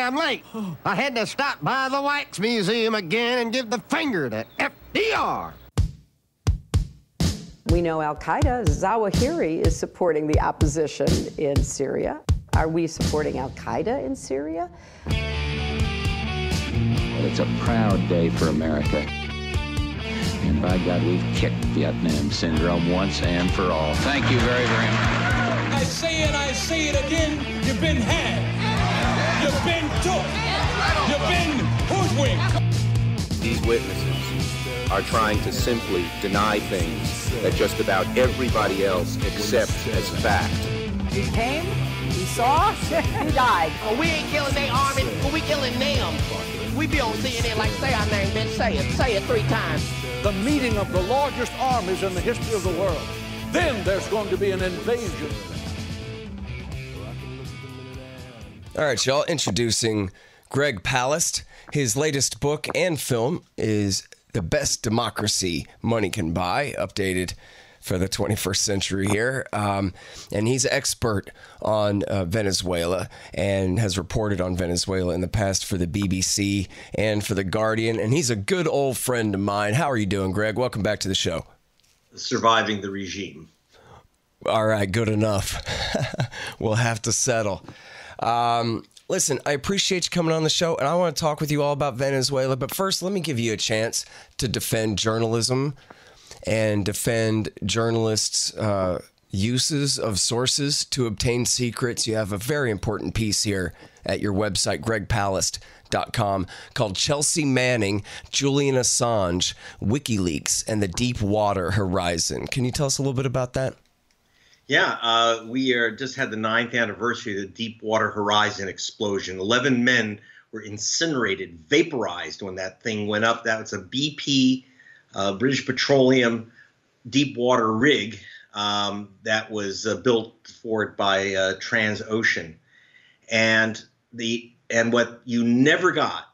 sorry I'm late. I had to stop by the Wax Museum again and give the finger to FDR. We know al-Qaeda, Zawahiri, is supporting the opposition in Syria. Are we supporting al-Qaeda in Syria? Well, it's a proud day for America. And by God, we've kicked Vietnam syndrome once and for all. Thank you very, very much. I say it again, you've been had. You've been took. You've been hoodwinked. These witnesses are trying to simply deny things that just about everybody else accepts as fact. He came, he saw, he died. Well, we ain't killing their army, but we killing them. We be on CNN like, say our name, bitch, say it 3 times. The meeting of the largest armies in the history of the world. Then there's going to be an invasion. All right, y'all, introducing Greg Palast. His latest book and film is The Best Democracy Money Can Buy, updated for the 21st century here. And he's an expert on Venezuela and has reported on Venezuela in the past for the BBC and for The Guardian. And he's a good old friend of mine. How are you doing, Greg? Welcome back to the show. Surviving the regime. All right, good enough. We'll have to settle. Listen, I appreciate you coming on the show, and I want to talk with you all about Venezuela. But first, let me give you a chance to defend journalism and defend journalists' uses of sources to obtain secrets. You have a very important piece here at your website, gregpalast.com, called Chelsea Manning, Julian Assange, WikiLeaks, and the Deepwater Horizon. Can you tell us a little bit about that? Yeah, we just had the 9th anniversary of the Deepwater Horizon explosion. 11 men were incinerated, vaporized when that thing went up. That was a BP, British Petroleum deepwater rig that was built for it by Transocean. And what you never got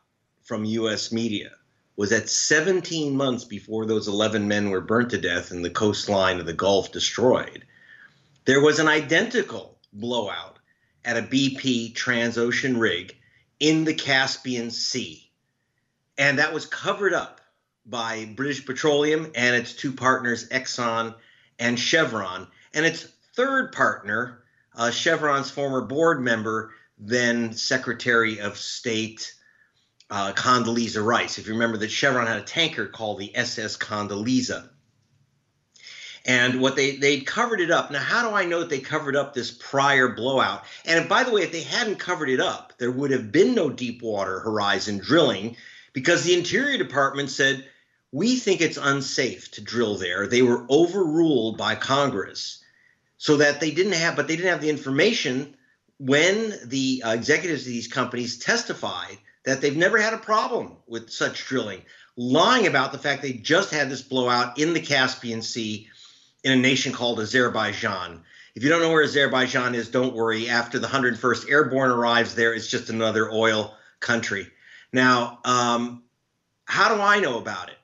from U.S. media was that 17 months before those 11 men were burnt to death and the coastline of the Gulf destroyed, there was an identical blowout at a BP Transocean rig in the Caspian Sea. And that was covered up by British Petroleum and its 2 partners, Exxon and Chevron. And its 3rd partner, Chevron's former board member, then Secretary of State Condoleezza Rice. If you remember that Chevron had a tanker called the SS Condoleezza. And what they'd covered it up. Now, how do I know that they covered up this prior blowout? And by the way, if they hadn't covered it up, there would have been no Deepwater Horizon drilling because the Interior Department said, we think it's unsafe to drill there. They were overruled by Congress so that they didn't have the information when the executives of these companies testified that they've never had a problem with such drilling, lying about the fact they just had this blowout in the Caspian Sea in a nation called Azerbaijan. If you don't know where Azerbaijan is, don't worry. After the 101st Airborne arrives there, it's just another oil country. Now, how do I know about it?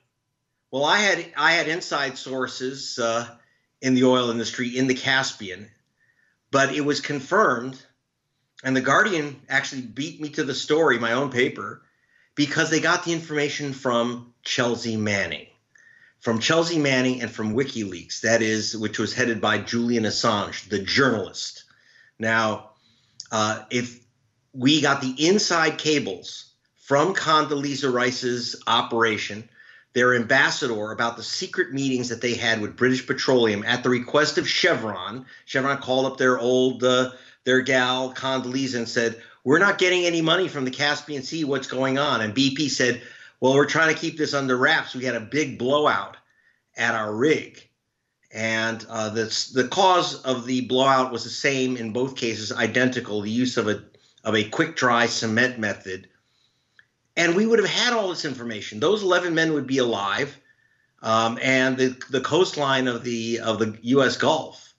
Well, I had inside sources in the oil industry in the Caspian, but it was confirmed, and The Guardian actually beat me to the story, my own paper, because they got the information from Chelsea Manning. From Chelsea Manning and from WikiLeaks, that is, which was headed by Julian Assange, the journalist. Now, if we got the inside cables from Condoleezza Rice's operation, their ambassador, about the secret meetings that they had with British Petroleum at the request of Chevron. Chevron called up their gal Condoleezza and said, we're not getting any money from the Caspian Sea. What's going on? And BP said, well, we're trying to keep this under wraps. We had a big blowout at our rig. And the cause of the blowout was the same in both cases, identical, the use of a quick dry cement method. And we would have had all this information. Those 11 men would be alive. And the coastline of the U.S. Gulf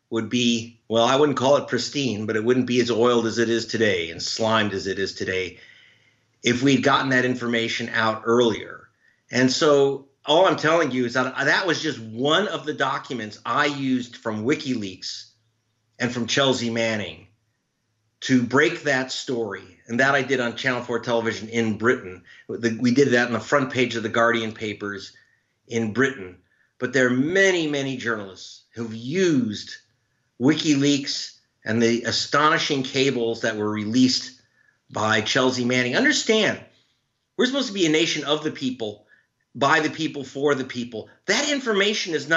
would be, well, I wouldn't call it pristine, but it wouldn't be as oiled as it is today and slimed as it is today if we'd gotten that information out earlier. And so all I'm telling you is that was just one of the documents I used from WikiLeaks and from Chelsea Manning to break that story. And that I did on Channel 4 television in Britain. We did that on the front page of the Guardian papers in Britain. But there are many, many journalists who've used WikiLeaks and the astonishing cables that were released by Chelsea Manning. Understand, we're supposed to be a nation of the people, by the people, for the people. That information did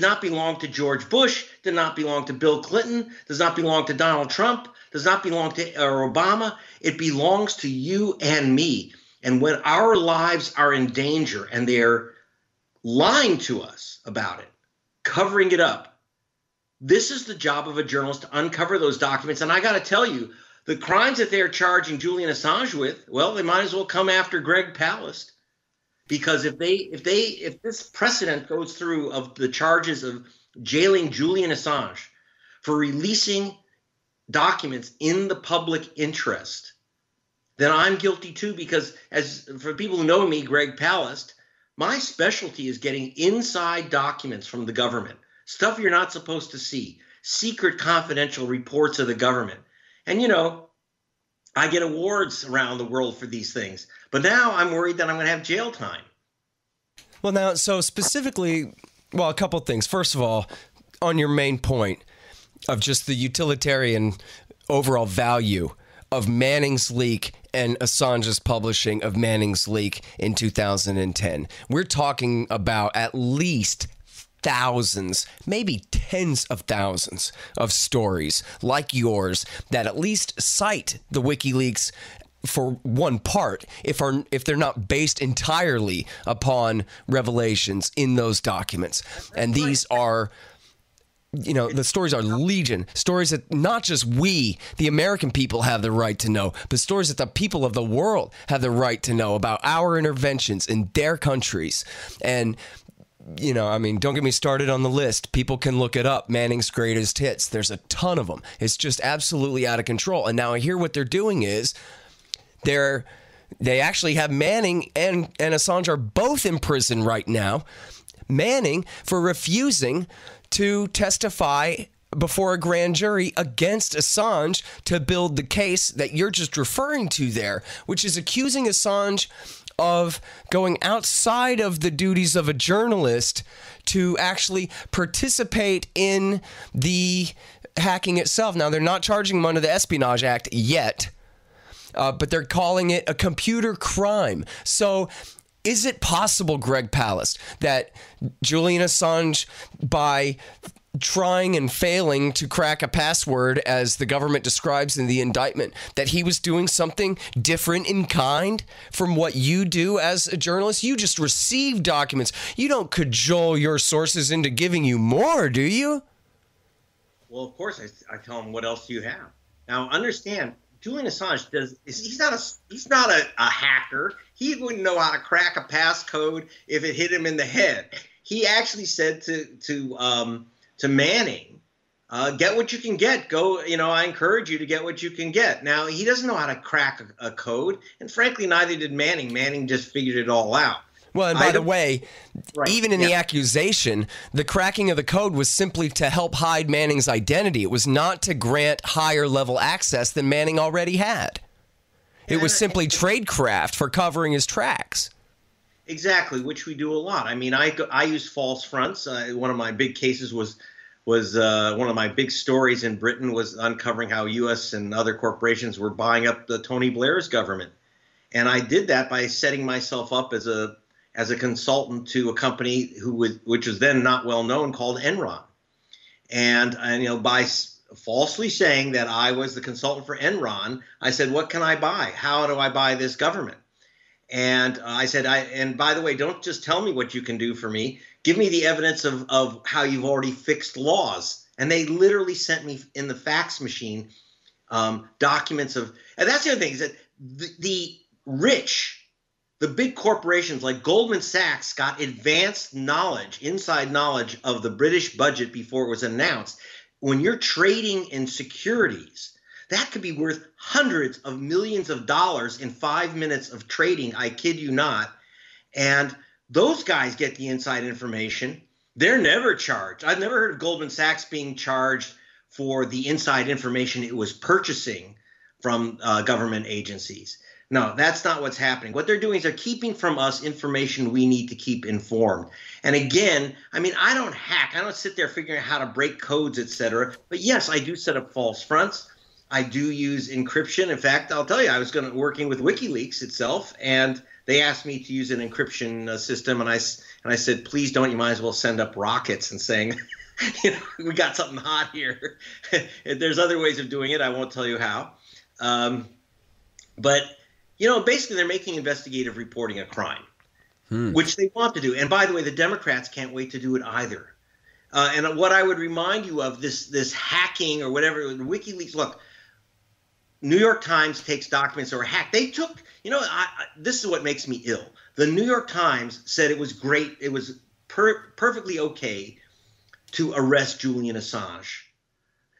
not belong to George Bush, did not belong to Bill Clinton, does not belong to Donald Trump, does not belong to Obama. It belongs to you and me. And when our lives are in danger and they're lying to us about it, covering it up, this is the job of a journalist to uncover those documents. And I got to tell you, the crimes that they're charging Julian Assange with, well, they might as well come after Greg Palast. Because if this precedent goes through of the charges of jailing Julian Assange for releasing documents in the public interest, then I'm guilty too. Because as for people who know me, Greg Palast, my specialty is getting inside documents from the government, stuff you're not supposed to see, secret confidential reports of the government. And, you know, I get awards around the world for these things. But now I'm worried that I'm going to have jail time. Well, now, so specifically, well, a couple things. First of all, on your main point of just the utilitarian overall value of Manning's leak and Assange's publishing of Manning's leak in 2010, we're talking about at least thousands, maybe tens of thousands of stories like yours that at least cite the WikiLeaks for one part, if they're not based entirely upon revelations in those documents. And these are, you know, the stories are legion, stories that not just we, the American people, have the right to know, but stories that the people of the world have the right to know about our interventions in their countries. And you know, I mean, don't get me started on the list. People can look it up. Manning's greatest hits. There's a ton of them. It's just absolutely out of control. And now I hear what they're doing is they actually have Manning and Assange are both in prison right now. Manning for refusing to testify before a grand jury against Assange to build the case that you're just referring to there, which is accusing Assange of going outside of the duties of a journalist to actually participate in the hacking itself. Now, they're not charging him under the Espionage Act yet, but they're calling it a computer crime. So is it possible, Greg Palast, that Julian Assange, by trying and failing to crack a password, as the government describes in the indictment, that he was doing something different in kind from what you do as a journalist? You just receive documents. You don't cajole your sources into giving you more, do you? Well, of course, I tell them, what else do you have? Now, understand, Julian Assange he's not a hacker. He wouldn't know how to crack a passcode if it hit him in the head. He actually said to Manning, get what you can get. Go, you know, I encourage you to get what you can get. Now, he doesn't know how to crack a code, and frankly, neither did Manning. Manning just figured it all out. Well, and by the way, even in the accusation, the cracking of the code was simply to help hide Manning's identity. It was not to grant higher level access than Manning already had. It was simply tradecraft for covering his tracks. Exactly, which we do a lot. I mean, I use false fronts. One of my big cases was one of my big stories in Britain was uncovering how U.S. and other corporations were buying up the Tony Blair's government, and I did that by setting myself up as a consultant to a company which was then not well known, called Enron, and you know, by falsely saying that I was the consultant for Enron, I said, what can I buy? How do I buy this government? And I said, and by the way, don't just tell me what you can do for me. Give me the evidence of how you've already fixed laws. And they literally sent me in the fax machine documents of, and that's the other thing, is that the rich, the big corporations like Goldman Sachs got advanced knowledge, inside knowledge of the British budget before it was announced. When you're trading in securities, that could be worth hundreds of millions of dollars in 5 minutes of trading. I kid you not. And those guys get the inside information. They're never charged. I've never heard of Goldman Sachs being charged for the inside information it was purchasing from government agencies. No, that's not what's happening. What they're doing is they're keeping from us information we need to keep informed. And again, I mean, I don't hack. I don't sit there figuring out how to break codes, et cetera. But yes, I do set up false fronts. I do use encryption. In fact, I'll tell you, I was working with WikiLeaks itself, and they asked me to use an encryption system. And I said, please don't. You might as well send up rockets and saying, you know, we got something hot here. There's other ways of doing it. I won't tell you how. But you know, basically, they're making investigative reporting a crime, which they want to do. And by the way, the Democrats can't wait to do it either. And what I would remind you of, this hacking or whatever, WikiLeaks, look, New York Times takes documents that were hacked. They took, you know, this is what makes me ill. The New York Times said it was great. It was perfectly okay to arrest Julian Assange.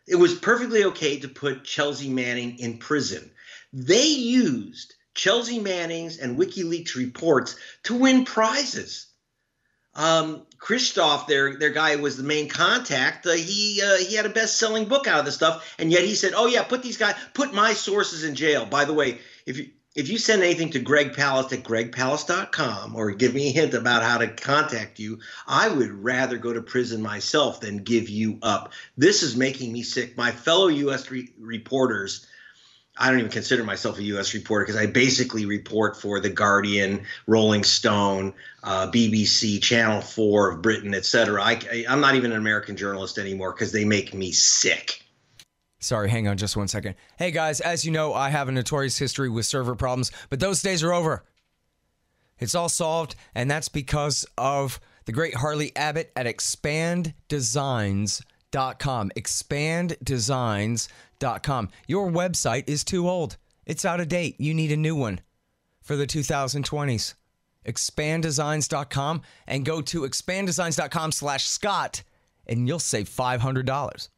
It was perfectly okay to put Chelsea Manning in prison. They used Chelsea Manning's and WikiLeaks reports to win prizes. Christoph, their guy who was the main contact, he had a best-selling book out of this stuff, and yet he said, "Oh yeah, put my sources in jail." By the way, if you send anything to Greg Palast at gregpalast.com or give me a hint about how to contact you, I would rather go to prison myself than give you up. This is making me sick. My fellow U.S. reporters. I don't even consider myself a U.S. reporter because I basically report for The Guardian, Rolling Stone, BBC, Channel 4 of Britain, etc. I'm not even an American journalist anymore because they make me sick. Sorry, hang on just one second. Hey guys, as you know, I have a notorious history with server problems, but those days are over. It's all solved, and that's because of the great Harley Abbott at expanddesigns.com. expanddesigns.com. Your website is too old. It's out of date. You need a new one for the 2020s. expanddesigns.com and go to expanddesigns.com/Scott and you'll save $500.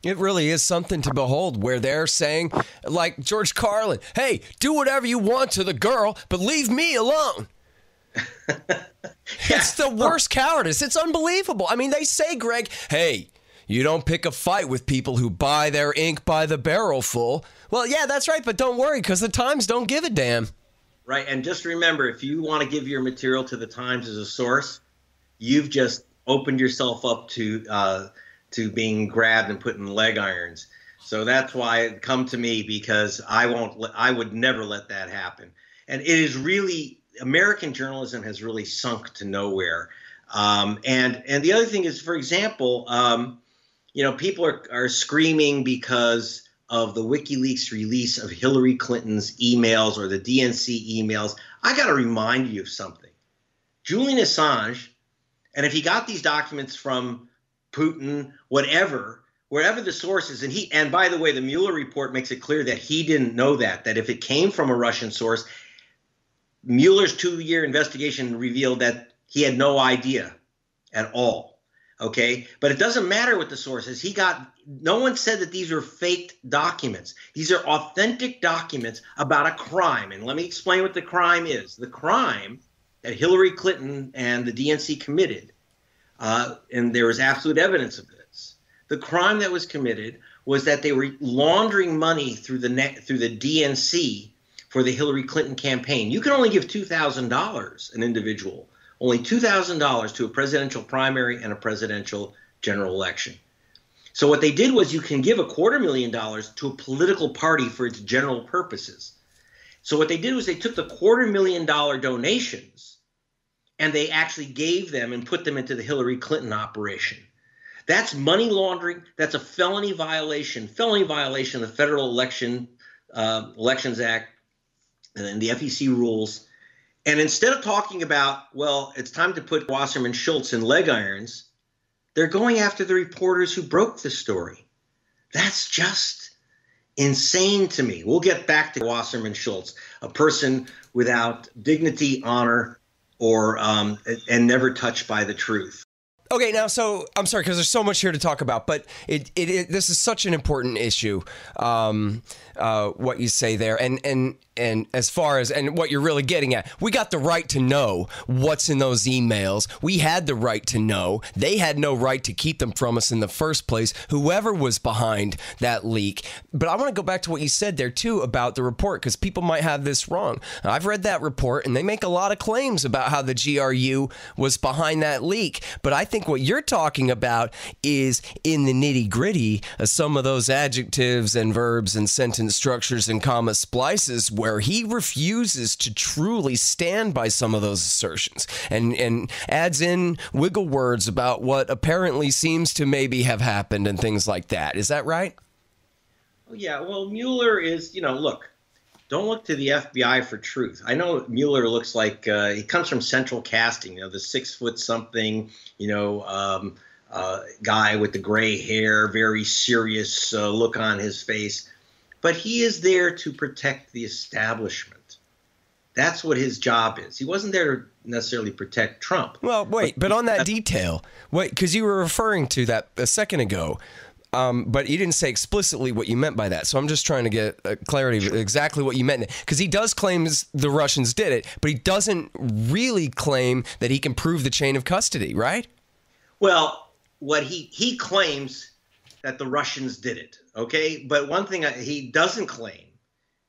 It really is something to behold where they're saying, like George Carlin, hey, do whatever you want to the girl, but leave me alone. It's the worst cowardice. It's unbelievable. I mean, they say, Greg, hey, you don't pick a fight with people who buy their ink by the barrel full. Well, yeah, that's right, but don't worry, because the Times don't give a damn. Right, and just remember, if you want to give your material to the Times as a source, you've just opened yourself up to being grabbed and put in leg irons. So that's why come to me, because I would never let that happen. And it is really, American journalism has really sunk to nowhere. And the other thing is, for example, you know, people are screaming because of the WikiLeaks release of Hillary Clinton's emails or the DNC emails. I got to remind you of something. Julian Assange, and if he got these documents from Putin, whatever, wherever the source is, and by the way, the Mueller report makes it clear that he didn't know that if it came from a Russian source, Mueller's 2-year investigation revealed that he had no idea at all. Okay, but it doesn't matter what the source is. No one said that these are faked documents. These are authentic documents about a crime. And let me explain what the crime is. The crime that Hillary Clinton and the DNC committed, and there is absolute evidence of this. The crime that was committed was that they were laundering money through the DNC for the Hillary Clinton campaign. You can only give $2,000 an individual. Only $2,000 to a presidential primary and a presidential general election. So what they did was you can give $250,000 to a political party for its general purposes. So what they did was they took the $250,000 donations and they actually gave them and put them into the Hillary Clinton operation. That's money laundering. That's a felony violation of the Federal Elections Act and the FEC rules. And instead of talking about, well, it's time to put Wasserman Schultz in leg irons, they're going after the reporters who broke the story. That's just insane to me. We'll get back to Wasserman Schultz, a person without dignity, honor, or and never touched by the truth. Okay, now, so I'm sorry because there's so much here to talk about, but this is such an important issue. What you say there, and as far as and what you're really getting at, we got the right to know what's in those emails. We had the right to know. They had no right to keep them from us in the first place, whoever was behind that leak. But I want to go back to what you said there, too, about the report, because people might have this wrong. I've read that report, and they make a lot of claims about how the GRU was behind that leak. But I think what you're talking about is in the nitty-gritty of some of those adjectives and verbs and sentence structures and comma splices where he refuses to truly stand by some of those assertions and adds in wiggle words about what apparently seems to maybe have happened and things like that. Is that right? Yeah, well, Mueller is, look, don't look to the FBI for truth. I know Mueller looks like he comes from Central Casting, the 6 foot something, guy with the gray hair, very serious look on his face. But he is there to protect the establishment. That's what his job is. He wasn't there to necessarily protect Trump. Well, wait, but on that detail, because you were referring to that a second ago, but you didn't say explicitly what you meant by that. So I'm just trying to get clarity of exactly what you meant. Because he does claim the Russians did it, but he doesn't really claim that he can prove the chain of custody, right? Well, what he claims that the Russians did it, okay? But one thing he doesn't claim,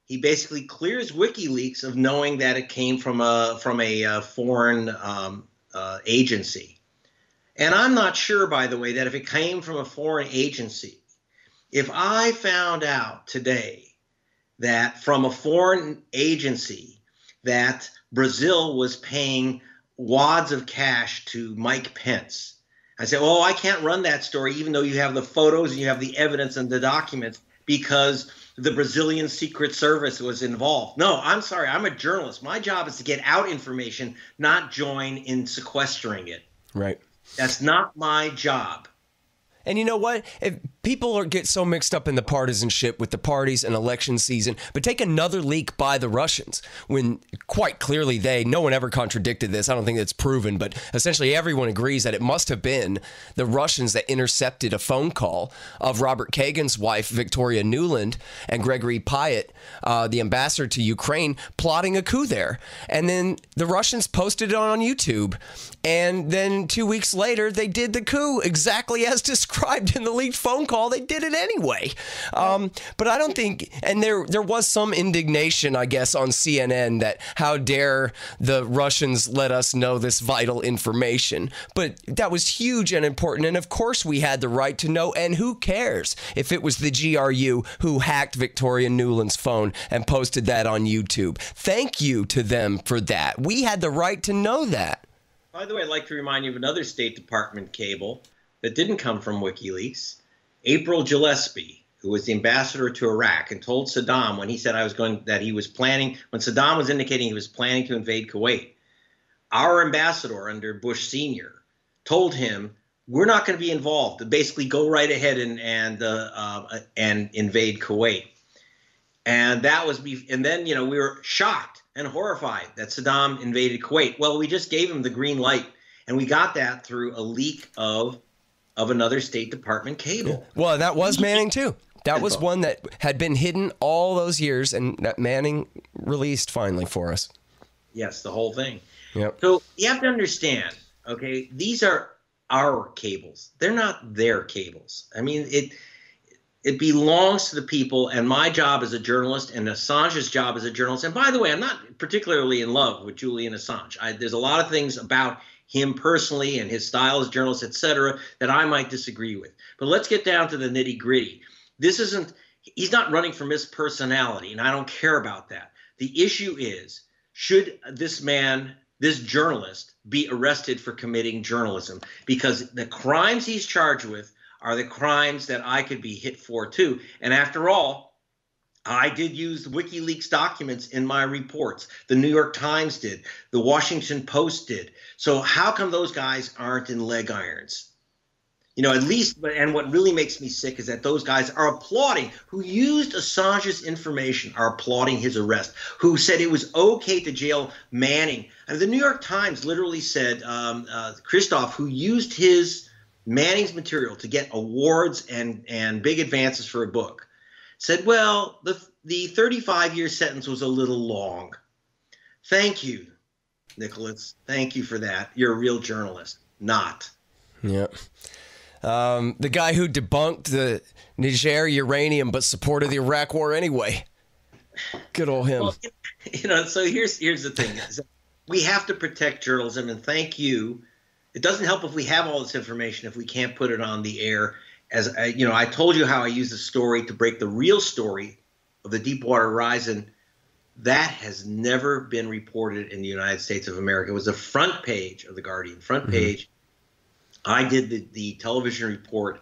he basically clears WikiLeaks of knowing that it came from a foreign agency. And I'm not sure, by the way, that if it came from a foreign agency, if I found out today that from a foreign agency that Brazil was paying wads of cash to Mike Pence, I say, oh, I can't run that story, even though you have the photos and you have the evidence and the documents, because the Brazilian Secret Service was involved. No, I'm sorry. I'm a journalist. My job is to get out information, not join in sequestering it. Right. That's not my job. And you know what? If people get so mixed up in the partisanship with the parties and election season, but take another leak by the Russians when quite clearly no one ever contradicted this. I don't think it's proven, but essentially everyone agrees that it must have been the Russians that intercepted a phone call of Robert Kagan's wife, Victoria Nuland, and Gregory Pyatt, the ambassador to Ukraine, plotting a coup there. And then the Russians posted it on YouTube. And then 2 weeks later, they did the coup exactly as described in the leaked phone call. They did it anyway. But I don't think, and there was some indignation, I guess, on CNN that how dare the Russians let us know this vital information. But that was huge and important. And of course we had the right to know. And who cares if it was the GRU who hacked Victoria Nuland's phone and posted that on YouTube? Thank you to them for that. We had the right to know that. By the way, I'd like to remind you of another State Department cable that didn't come from WikiLeaks. April Gillespie, who was the ambassador to Iraq and told Saddam when he said when Saddam was indicating he was planning to invade Kuwait, our ambassador under Bush Sr. told him, we're not going to be involved. Basically, go right ahead and invade Kuwait. And then we were shocked and horrified that Saddam invaded Kuwait. Well, we just gave him the green light, and we got that through a leak of another State Department cable. Well, that was Manning too. That was one that had been hidden all those years, and that Manning released finally for us. Yes, the whole thing. Yep. So you have to understand, okay, these are our cables. They're not their cables. I mean, it belongs to the people, and my job as a journalist and Assange's job as a journalist. And by the way, I'm not particularly in love with Julian Assange. There's a lot of things about him personally and his style as a journalist, et cetera, that I might disagree with. But let's get down to the nitty gritty. He's not running for Miss Personality, and I don't care about that. The issue is, should this journalist, be arrested for committing journalism? Because the crimes he's charged with are the crimes that I could be hit for too. And after all, I did use WikiLeaks documents in my reports. The New York Times did. The Washington Post did. So how come those guys aren't in leg irons? At least, and what really makes me sick is that those guys are applauding, who used Assange's information, are applauding his arrest, who said it was okay to jail Manning. And the New York Times literally said Christoph, who used his Manning's material to get awards and big advances for a book, said, well, the 35-year sentence was a little long. Thank you, Nicholas. Thank you for that. You're a real journalist. Not. Yeah. The guy who debunked the Niger uranium but supported the Iraq war anyway. Good old him. Well, so here's the thing. We have to protect journalism, and thank you. It doesn't help if we have all this information if we can't put it on the air. As I told you how I used the story to break the real story of the Deepwater Horizon. That has never been reported in the United States of America. It was the front page of the Guardian, front page. I did the television report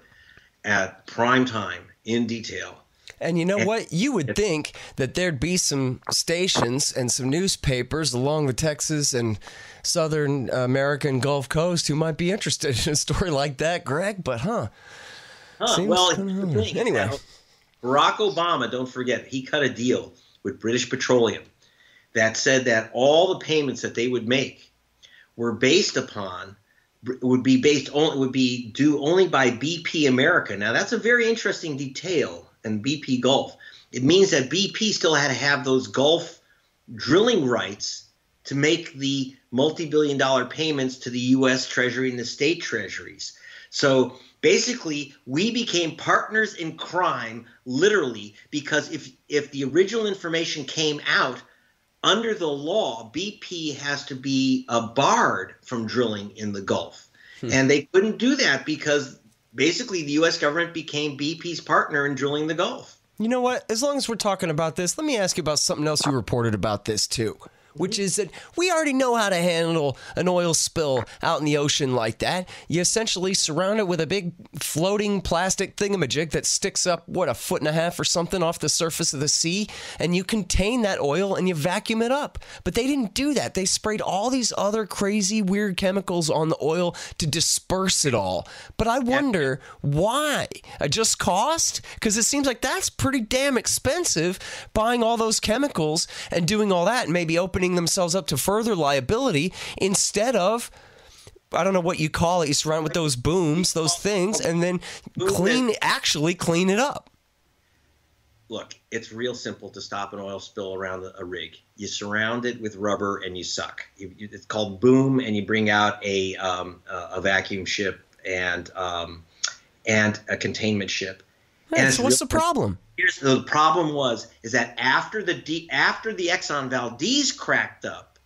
at prime time in detail. And you know what? You would think that there'd be some stations and some newspapers along the Texas and Southern American Gulf Coast who might be interested in a story like that, Greg, but well, the thing anyway. Now, Barack Obama, don't forget, he cut a deal with British Petroleum that said that all the payments that they would make would be due only by BP America. Now, that's a very interesting detail in BP Gulf. It means that BP still had to have those Gulf drilling rights to make the multi-billion-dollar payments to the U.S. Treasury and the state treasuries. So basically, we became partners in crime, literally, because if the original information came out, under the law, BP has to be barred from drilling in the Gulf. And they couldn't do that because basically the U.S. government became BP's partner in drilling the Gulf. You know what? As long as we're talking about this, let me ask you about something else you reported about this too, which is that we already know how to handle an oil spill out in the ocean like that. You essentially surround it with a big floating plastic thingamajig that sticks up, what, 1.5 feet or something off the surface of the sea, and you contain that oil and you vacuum it up. But they didn't do that. They sprayed all these other crazy, weird chemicals on the oil to disperse it all. But I wonder why? Just cost? Because it seems like that's pretty damn expensive, buying all those chemicals and doing all that and maybe opening themselves up to further liability instead of, I don't know what you call it, you surround it with those booms, those things, and then actually clean it up. Look, it's real simple to stop an oil spill around a rig. You surround it with rubber and you suck. It's called boom, and you bring out a vacuum ship and a containment ship. Right, so what's the problem? Here's the problem is that after the Exxon Valdez cracked up,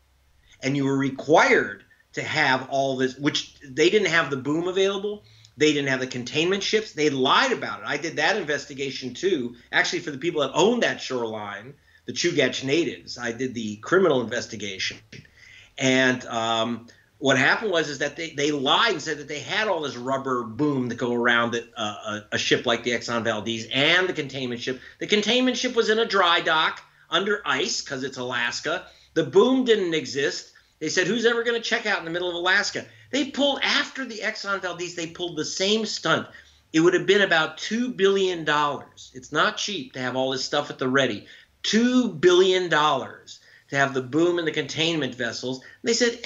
and you were required to have all this, which they didn't have the boom available, they didn't have the containment ships, they lied about it. I did that investigation too, actually for the people that owned that shoreline, the Chugach natives. I did the criminal investigation, and what happened is that they lied and said that they had all this rubber boom that go around a ship like the Exxon Valdez and the containment ship. The containment ship was in a dry dock under ice because it's Alaska. The boom didn't exist. They said, who's ever going to check out in the middle of Alaska? They pulled, after the Exxon Valdez, they pulled the same stunt. It would have been about $2 billion. It's not cheap to have all this stuff at the ready. $2 billion to have the boom and the containment vessels. And they said,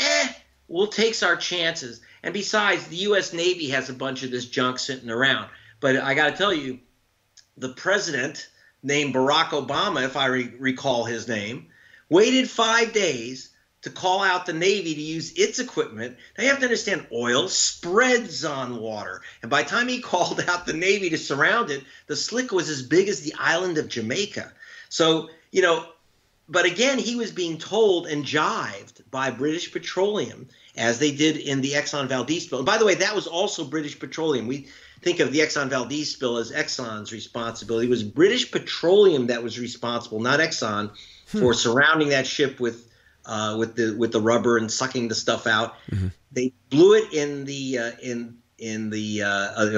we'll take our chances. And besides, the U.S. Navy has a bunch of this junk sitting around. But I got to tell you, the president, named Barack Obama, if I recall his name, waited 5 days to call out the Navy to use its equipment. Now you have to understand, oil spreads on water. And by the time he called out the Navy to surround it, the slick was as big as the island of Jamaica. So, but again, he was being told and jived by British Petroleum, as they did in the Exxon Valdez spill. And by the way, that was also British Petroleum. We think of the Exxon Valdez spill as Exxon's responsibility. It was British Petroleum that was responsible, not Exxon, for surrounding that ship with the rubber and sucking the stuff out. Mm-hmm. They blew it in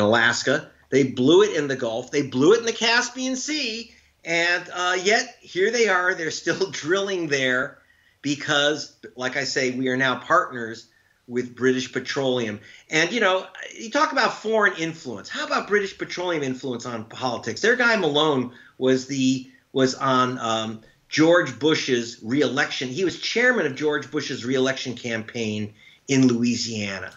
Alaska. They blew it in the Gulf. They blew it in the Caspian Sea. And yet here they are. They're still drilling there because, like I say, we are now partners with British Petroleum. And, you talk about foreign influence. How about British Petroleum influence on politics? Their guy Malone was on George Bush's reelection. He was chairman of George Bush's reelection campaign in Louisiana.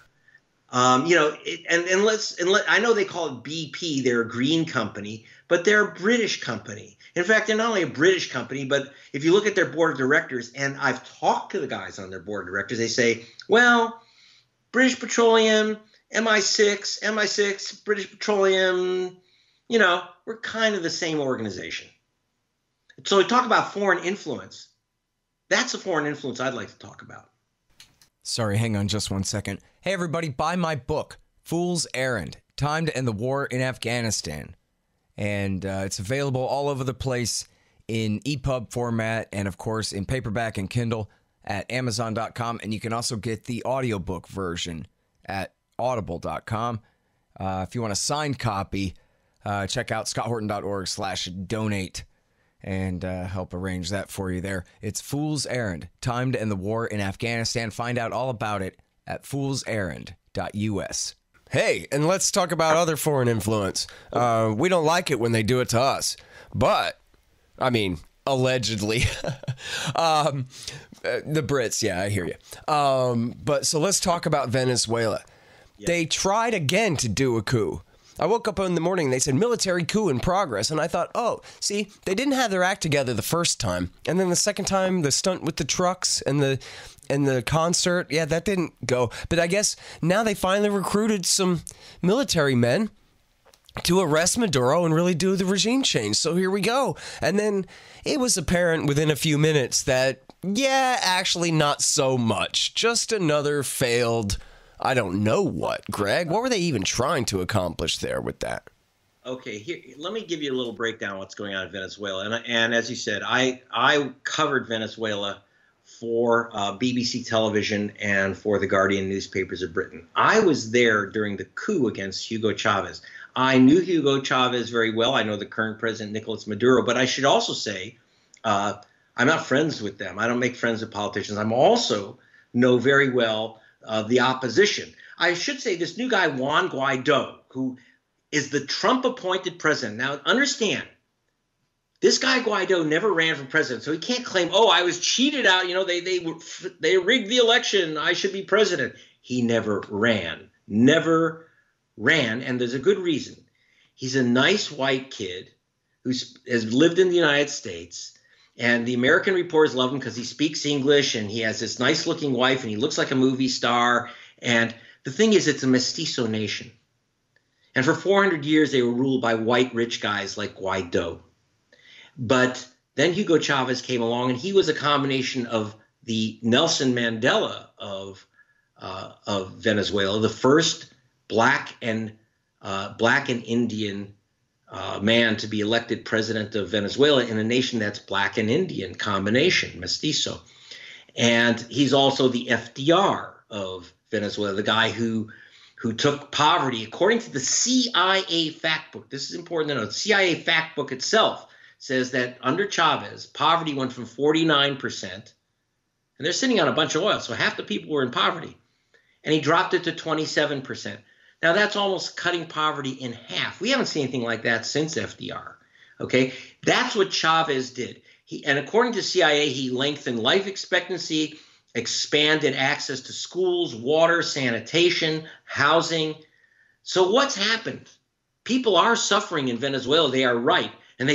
I know they call it BP, they're a green company, but they're a British company. In fact, they're not only a British company, but if you look at their board of directors, and I've talked to the guys on their board of directors, they say, well, British Petroleum, MI6, British Petroleum, we're kind of the same organization. So we talk about foreign influence. That's a foreign influence I'd like to talk about. Sorry, hang on just one second. Hey, everybody, buy my book, Fool's Errand, Time to End the War in Afghanistan. And it's available all over the place in EPUB format and, of course, in paperback and Kindle at Amazon.com. And you can also get the audiobook version at Audible.com. If you want a signed copy, check out scotthorton.org/donate and help arrange that for you there. It's Fool's Errand, Time to End the War in Afghanistan. Find out all about it at foolserrand.us. Hey, and let's talk about other foreign influence. We don't like it when they do it to us, but, allegedly. The Brits, yeah, I hear you. But so let's talk about Venezuela. Yeah. They tried again to do a coup. I woke up in the morning, they said military coup in progress, and I thought, oh, see, they didn't have their act together the first time, and then the second time, the stunt with the trucks and the concert, yeah, that didn't go. But I guess now they finally recruited some military men to arrest Maduro and really do the regime change. So here we go. And then it was apparent within a few minutes that, yeah, actually not so much. Just another failed, I don't know what. Greg, what were they even trying to accomplish there with that? Okay, here, let me give you a little breakdown of what's going on in Venezuela. And as you said, I covered Venezuela for BBC television and for the Guardian newspapers of Britain. I was there during the coup against Hugo Chavez. I knew Hugo Chavez very well. I know the current president, Nicolas Maduro. But I should also say I'm not friends with them. I don't make friends with politicians. I'm also know very well the opposition. I should say this new guy, Juan Guaidó, who is the Trump-appointed president. Now, understand, this guy Guaidó never ran for president, so he can't claim, oh, I was cheated out. They rigged the election. I should be president. He never ran, and there's a good reason. He's a nice white kid who has lived in the United States, and the American reporters love him because he speaks English, and he has this nice-looking wife, and he looks like a movie star. And the thing is, it's a mestizo nation. And for 400 years, they were ruled by white rich guys like Guaidó. But then Hugo Chavez came along, and he was a combination of the Nelson Mandela of Venezuela, the first black and Indian man to be elected president of Venezuela in a nation that's black and Indian combination, mestizo. And he's also the FDR of Venezuela, the guy who took poverty, according to the CIA fact book. This is important to know. The CIA fact book itself says that under Chavez, poverty went from 49%, and they're sitting on a bunch of oil, so half the people were in poverty, and he dropped it to 27%. Now, that's almost cutting poverty in half. We haven't seen anything like that since FDR, okay? That's what Chavez did. And according to CIA, he lengthened life expectancy, expanded access to schools, water, sanitation, housing. So what's happened? People are suffering in Venezuela. They are right. And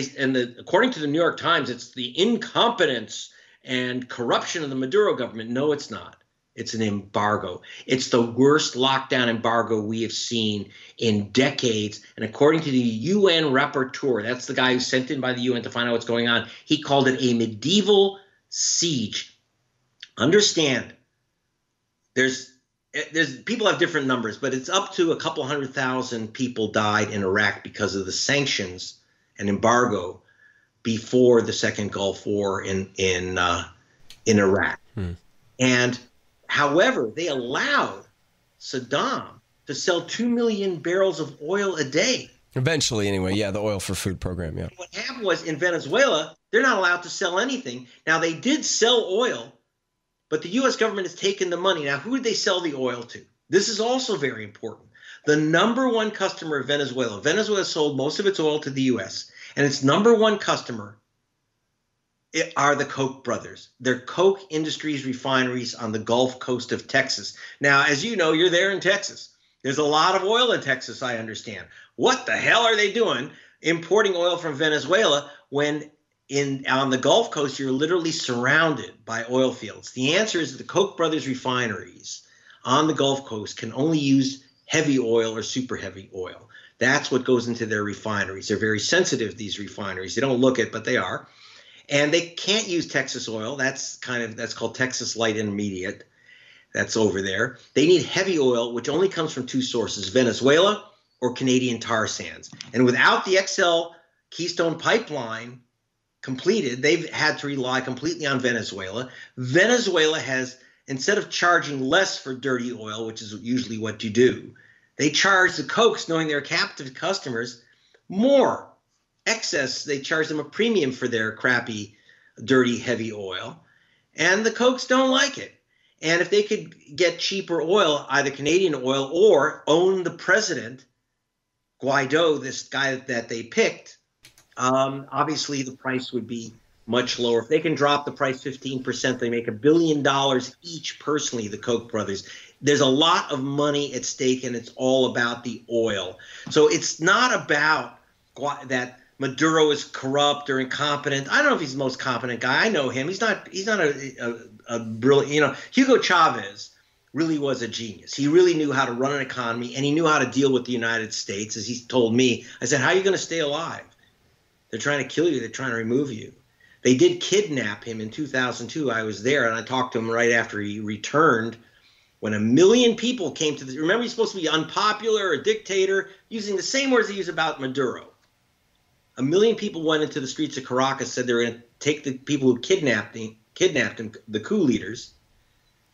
according to the New York Times, it's the incompetence and corruption of the Maduro government. No, it's not. It's an embargo. It's the worst lockdown embargo we have seen in decades. And according to the UN rapporteur, that's the guy who's sent in by the UN to find out what's going on, he called it a medieval siege. Understand, there's people have different numbers, but it's up to a couple 100,000 people died in Iraq because of the sanctions and embargo before the second Gulf War in Iraq. And however, they allowed Saddam to sell 2 million barrels of oil a day. Eventually, anyway, yeah, the oil for food program, yeah. What happened was in Venezuela, they're not allowed to sell anything. Now, they did sell oil, But the U.S. government has taken the money. Now, who did they sell the oil to? This is also very important. The number one customer of Venezuela, Venezuela sold most of its oil to the U.S., and its number one customer are the Koch brothers. They're Koch Industries refineries on the Gulf Coast of Texas. Now, as you know, you're there in Texas. There's a lot of oil in Texas, I understand. What the hell are they doing importing oil from Venezuela when on the Gulf Coast you're literally surrounded by oil fields? The answer is that the Koch brothers refineries on the Gulf Coast can only use heavy oil or super heavy oil. That's what goes into their refineries. They're very sensitive, these refineries. They don't look it, but they are. And they can't use Texas oil. That's called Texas Light Intermediate. That's over there. They need heavy oil, which only comes from two sources, Venezuela or Canadian tar sands. And without the XL Keystone Pipeline completed, they've had to rely completely on Venezuela. Venezuela has, instead of charging less for dirty oil, which is usually what you do, they charge the Kochs, knowing they're captive customers, more. Excess, they charge them a premium for their crappy, dirty, heavy oil. And the Kochs don't like it. And if they could get cheaper oil, either Canadian oil or own the president, Guaidó, this guy that they picked, obviously the price would be much lower. If they can drop the price 15%, they make $1 billion each personally, the Koch brothers. There's a lot of money at stake, and it's all about the oil. So it's not about that Maduro is corrupt or incompetent. I don't know if he's the most competent guy. I know him. He's not a brilliant, Hugo Chavez really was a genius. He really knew how to run an economy, and he knew how to deal with the United States. As he told me, I said, how are you going to stay alive? They're trying to kill you. They're trying to remove you. They did kidnap him in 2002. I was there, and I talked to him right after he returned, when 1 million people came to remember, he's supposed to be unpopular, a dictator, using the same words they use about Maduro. 1 million people went into the streets of Caracas, said they were going to take the people who kidnapped him, the coup leaders,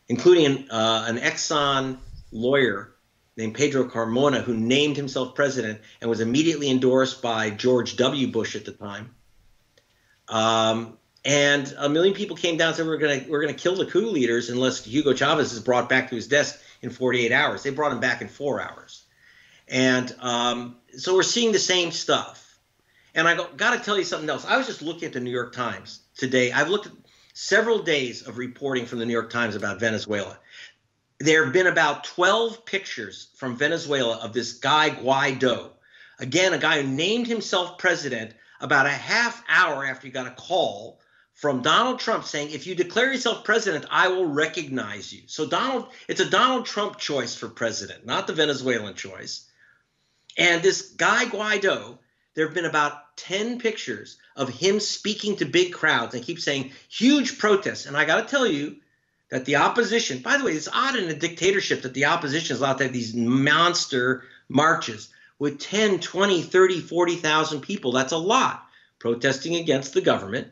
including an Exxon lawyer named Pedro Carmona, who named himself president and was immediately endorsed by George W. Bush at the time. And 1 million people came down and said, we're going to kill the coup leaders unless Hugo Chavez is brought back to his desk in 48 hours. They brought him back in 4 hours. And so we're seeing the same stuff. And I got to tell you something else. I was just looking at the New York Times today. I've looked at several days of reporting from the New York Times about Venezuela. There have been about 12 pictures from Venezuela of this guy Guaidó. Again, a guy who named himself president about a half hour after he got a call from Donald Trump saying, if you declare yourself president, I will recognize you. So it's a Donald Trump choice for president, not the Venezuelan choice. And this guy Guaidó, there have been about 10 pictures of him speaking to big crowds and keep saying huge protests. And I got to tell you that the opposition, by the way, it's odd in a dictatorship that the opposition is allowed to have these monster marches with 10, 20, 30, 40,000 people. That's a lot protesting against the government.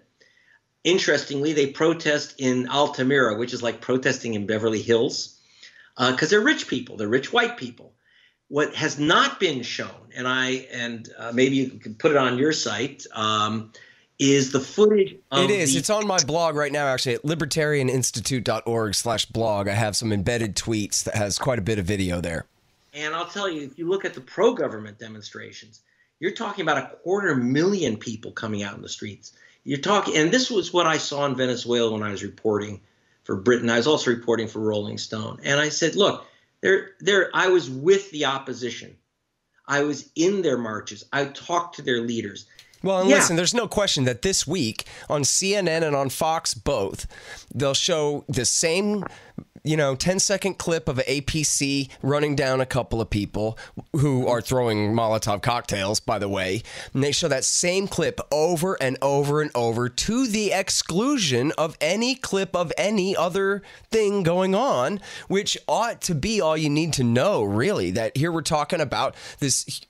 Interestingly, they protest in Altamira, which is like protesting in Beverly Hills, because they're rich people. They're rich white people. What has not been shown, and maybe you could put it on your site, is the footage of It is. It's on my blog right now, actually, at libertarianinstitute.org/blog. I have some embedded tweets that has quite a bit of video there. And I'll tell you, if you look at the pro-government demonstrations, you're talking about 250,000 people coming out in the streets. You're talking, and this was what I saw in Venezuela when I was reporting for Britain. I was also reporting for Rolling Stone. And I said, look, I was with the opposition. I was in their marches. I talked to their leaders. Well, and listen, there's no question that this week on CNN and on Fox both, they'll show the same 10-second clip of an APC running down a couple of people who are throwing Molotov cocktails, by the way. And they show that same clip over and over and over to the exclusion of any clip of any other thing going on, which ought to be all you need to know, really, that here we're talking about this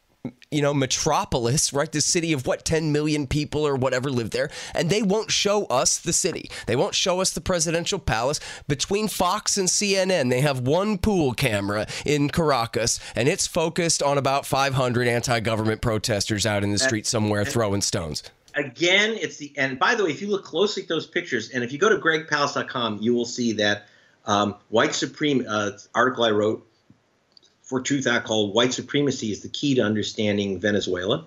metropolis, right? The city of 10 million people or whatever live there. And they won't show us the city. They won't show us the presidential palace. Between Fox and CNN, they have one pool camera in Caracas, and it's focused on about 500 anti-government protesters out in the street somewhere throwing stones. again, and by the way, if you look closely at those pictures, and if you go to gregpalast.com, you will see that white supreme article I wrote for Truth Out called "White Supremacy is the Key to Understanding Venezuela,"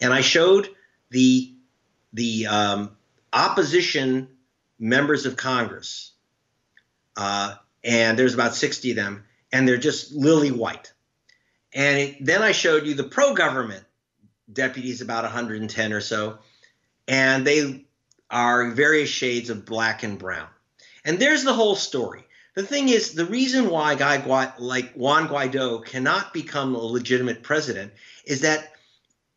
and I showed the opposition members of Congress, and there's about 60 of them, and they're just lily white. And then I showed you the pro-government deputies, about 110 or so, and they are various shades of black and brown. And there's the whole story. The thing is, the reason why a guy like Juan Guaidó cannot become a legitimate president is that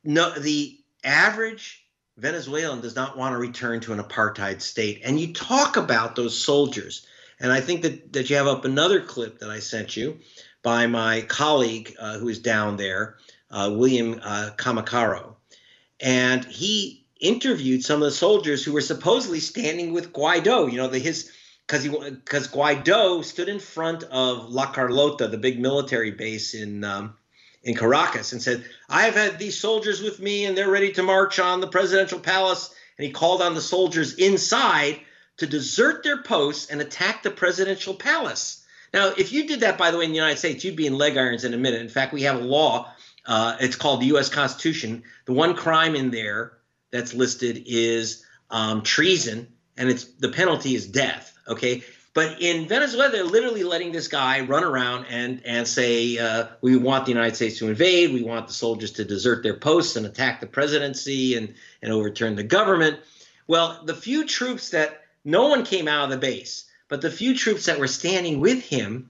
the average Venezuelan does not want to return to an apartheid state. And you talk about those soldiers, and I think that you have up another clip that I sent you by my colleague who is down there, William Kamikaro. And he interviewed some of the soldiers who were supposedly standing with Guaidó, because Guaidó stood in front of La Carlota, the big military base in Caracas, and said, "I have had these soldiers with me, and they're ready to march on the presidential palace." And he called on the soldiers inside to desert their posts and attack the presidential palace. Now, if you did that, by the way, in the United States, you'd be in leg irons in a minute. In fact, we have a law. It's called the U.S. Constitution. The one crime in there that's listed is treason, and the penalty is death. Okay, but in Venezuela, they're literally letting this guy run around and say, we want the United States to invade. We want the soldiers to desert their posts and attack the presidency and overturn the government. Well, the few troops that no one came out of the base, but the few troops that were standing with him,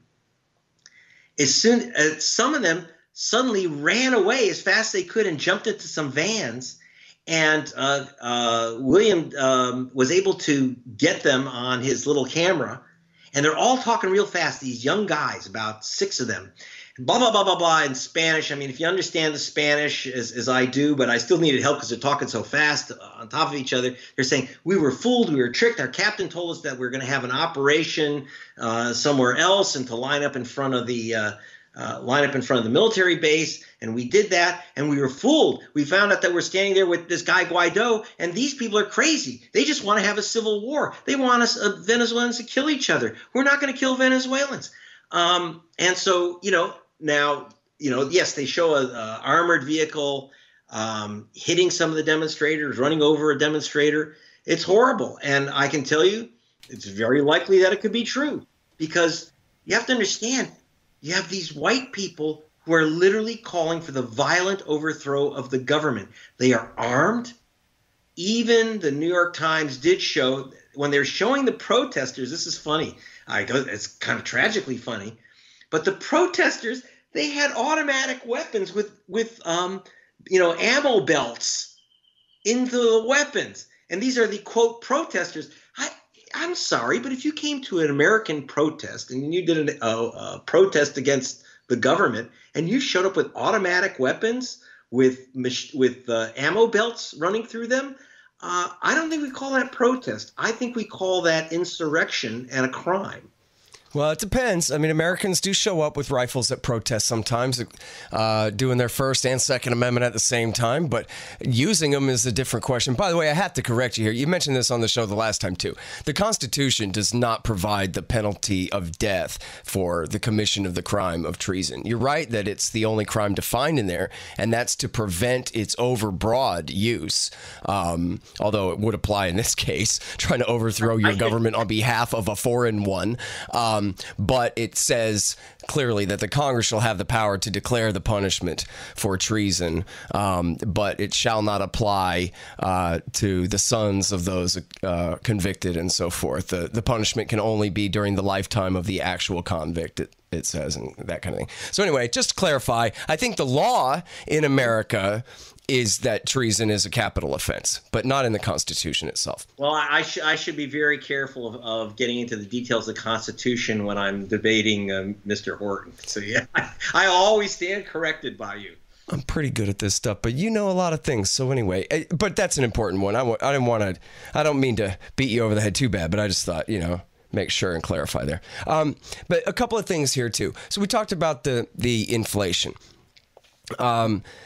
some of them suddenly ran away as fast as they could and jumped into some vans. And William was able to get them on his little camera. And they're all talking real fast, these young guys, about 6 of them. Blah, blah, blah, blah, blah, in Spanish. I mean, if you understand the Spanish as I do, but I still needed help because they're talking so fast on top of each other. They're saying, "We were fooled, we were tricked. Our captain told us that we're going to have an operation somewhere else and to line up in front of the military base, and we did that, and we were fooled. We found out that we're standing there with this guy Guaidó, and these people are crazy. They just want to have a civil war. They want us Venezuelans to kill each other. We're not going to kill Venezuelans." And so, now, yes, they show a armored vehicle hitting some of the demonstrators, running over a demonstrator. It's horrible, and I can tell you, it's very likely that it could be true, because you have to understand, you have these white people who are literally calling for the violent overthrow of the government. They are armed. Even the New York Times did show, when they're showing the protesters, this is funny. It's kind of tragically funny. But the protesters, they had automatic weapons with ammo belts into the weapons. And these are the, quote, protesters. I'm sorry, but if you came to an American protest and you did a protest against the government and you showed up with automatic weapons with ammo belts running through them, I don't think we call that protest. I think we call that insurrection and a crime. Well, it depends. I mean, Americans do show up with rifles at protests sometimes, doing their First and Second Amendment at the same time, but using them is a different question. By the way, I have to correct you here. You mentioned this on the show the last time, too. The Constitution does not provide the penalty of death for the commission of the crime of treason. You're right that it's the only crime defined in there, and that's to prevent its overbroad use, although it would apply in this case, trying to overthrow your government on behalf of a foreign one. But it says clearly that the Congress shall have the power to declare the punishment for treason, but it shall not apply to the sons of those convicted and so forth. The punishment can only be during the lifetime of the actual convict, it says, and that kind of thing. So anyway, just to clarify, I think the law in America is that treason is a capital offense, but not in the Constitution itself. Well, I should be very careful of getting into the details of the Constitution when I'm debating Mr. Horton. So, yeah, I always stand corrected by you. I'm pretty good at this stuff, but you know a lot of things. So anyway, but that's an important one. I don't mean to beat you over the head too bad, but I just thought, make sure and clarify there. But a couple of things here too. So we talked about the inflation.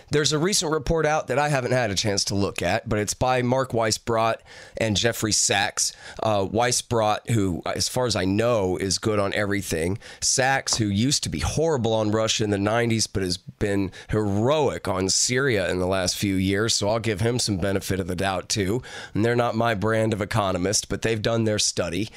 There's a recent report out that I haven't had a chance to look at, but it's by Mark Weisbrot and Jeffrey Sachs. Weisbrot, who, as far as I know, is good on everything. Sachs, who used to be horrible on Russia in the 90s, but has been heroic on Syria in the last few years, so I'll give him some benefit of the doubt, too. And they're not my brand of economist, but they've done their study.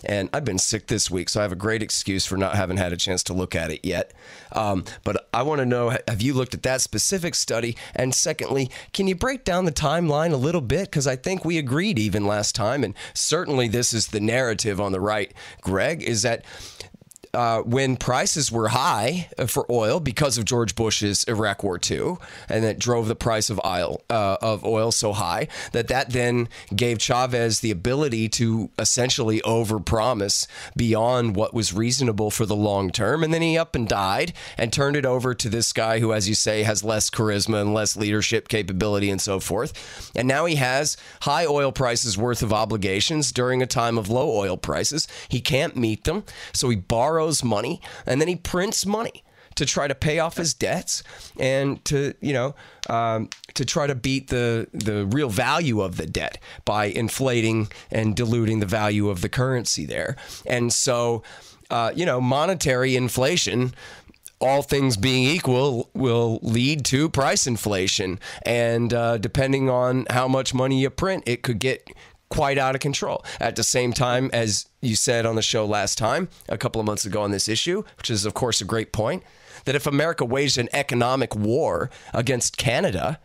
And I've been sick this week, so I have a great excuse for not having had a chance to look at it yet. But I want to know, have you looked at that specific study? And secondly, can you break down the timeline a little bit? Because I think we agreed even last time, and certainly this is the narrative on the right, Greg, is that when prices were high for oil because of George Bush's Iraq War II, and that drove the price of oil so high that then gave Chavez the ability to essentially overpromise beyond what was reasonable for the long term. And then he up and died and turned it over to this guy who, as you say, has less charisma and less leadership capability and so forth. And now he has high oil prices worth of obligations during a time of low oil prices. He can't meet them, so he borrows money, and then he prints money to try to pay off his debts and to try to beat the real value of the debt by inflating and diluting the value of the currency there. And so, monetary inflation, all things being equal, will lead to price inflation. And depending on how much money you print, it could get quite out of control. At the same time, as you said on the show last time, a couple of months ago on this issue, which is, of course, a great point, that if America waged an economic war against Canada,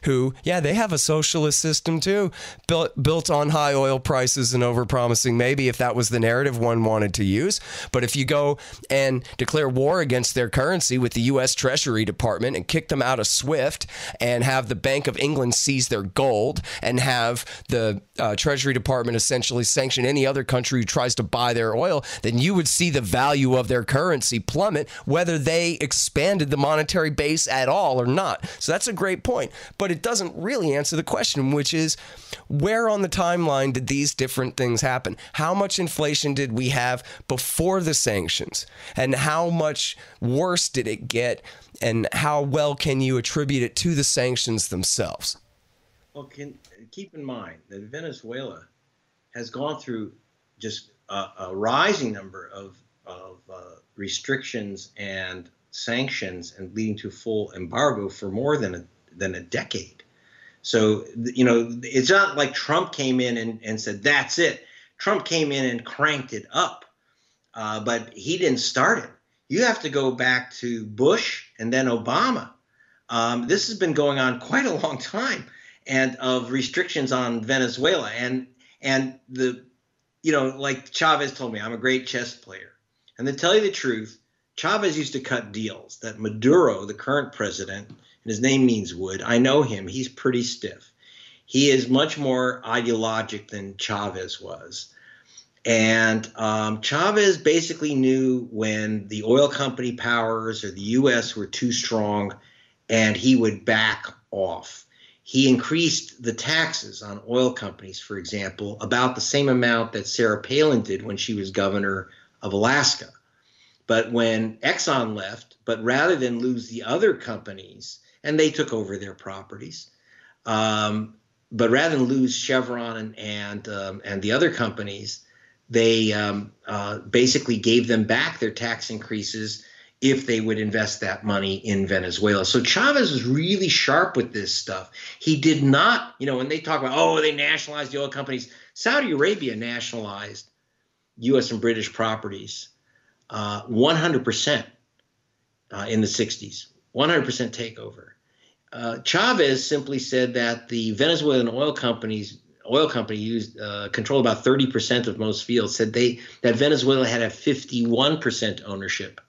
who, they have a socialist system too, built on high oil prices and overpromising, maybe, if that was the narrative one wanted to use. But if you go and declare war against their currency with the U.S. Treasury Department and kick them out of SWIFT and have the Bank of England seize their gold and have the Treasury Department essentially sanction any other country who tries to buy their oil, then you would see the value of their currency plummet, whether they expanded the monetary base at all or not. So that's a great point. But it doesn't really answer the question, which is, where on the timeline did these different things happen? How much inflation did we have before the sanctions? And how much worse did it get? And how well can you attribute it to the sanctions themselves? Well, keep in mind that Venezuela has gone through just a rising number of restrictions and sanctions, and leading to full embargo for more than a decade. So, it's not like Trump came in and said, that's it. Trump came in and cranked it up, but he didn't start it. You have to go back to Bush and then Obama. This has been going on quite a long time, and of restrictions on Venezuela. And like Chavez told me, I'm a great chess player. And to tell you the truth, Chavez used to cut deals that Maduro, the current president, and his name means wood, I know him, he's pretty stiff. He is much more ideologic than Chavez was. And Chavez basically knew when the oil company powers or the U.S. were too strong, and he would back off. He increased the taxes on oil companies, for example, about the same amount that Sarah Palin did when she was governor of Alaska. But when Exxon left, but rather than lose the other companies, and they took over their properties, but rather than lose Chevron and the other companies, they basically gave them back their tax increases if they would invest that money in Venezuela. So Chavez was really sharp with this stuff. He did not, when they talk about, they nationalized the oil companies, Saudi Arabia nationalized U.S. and British properties 100% in the 60s, 100% takeover. Chavez simply said that the Venezuelan oil company controlled about 30% of most fields, said that Venezuela had a 51% ownership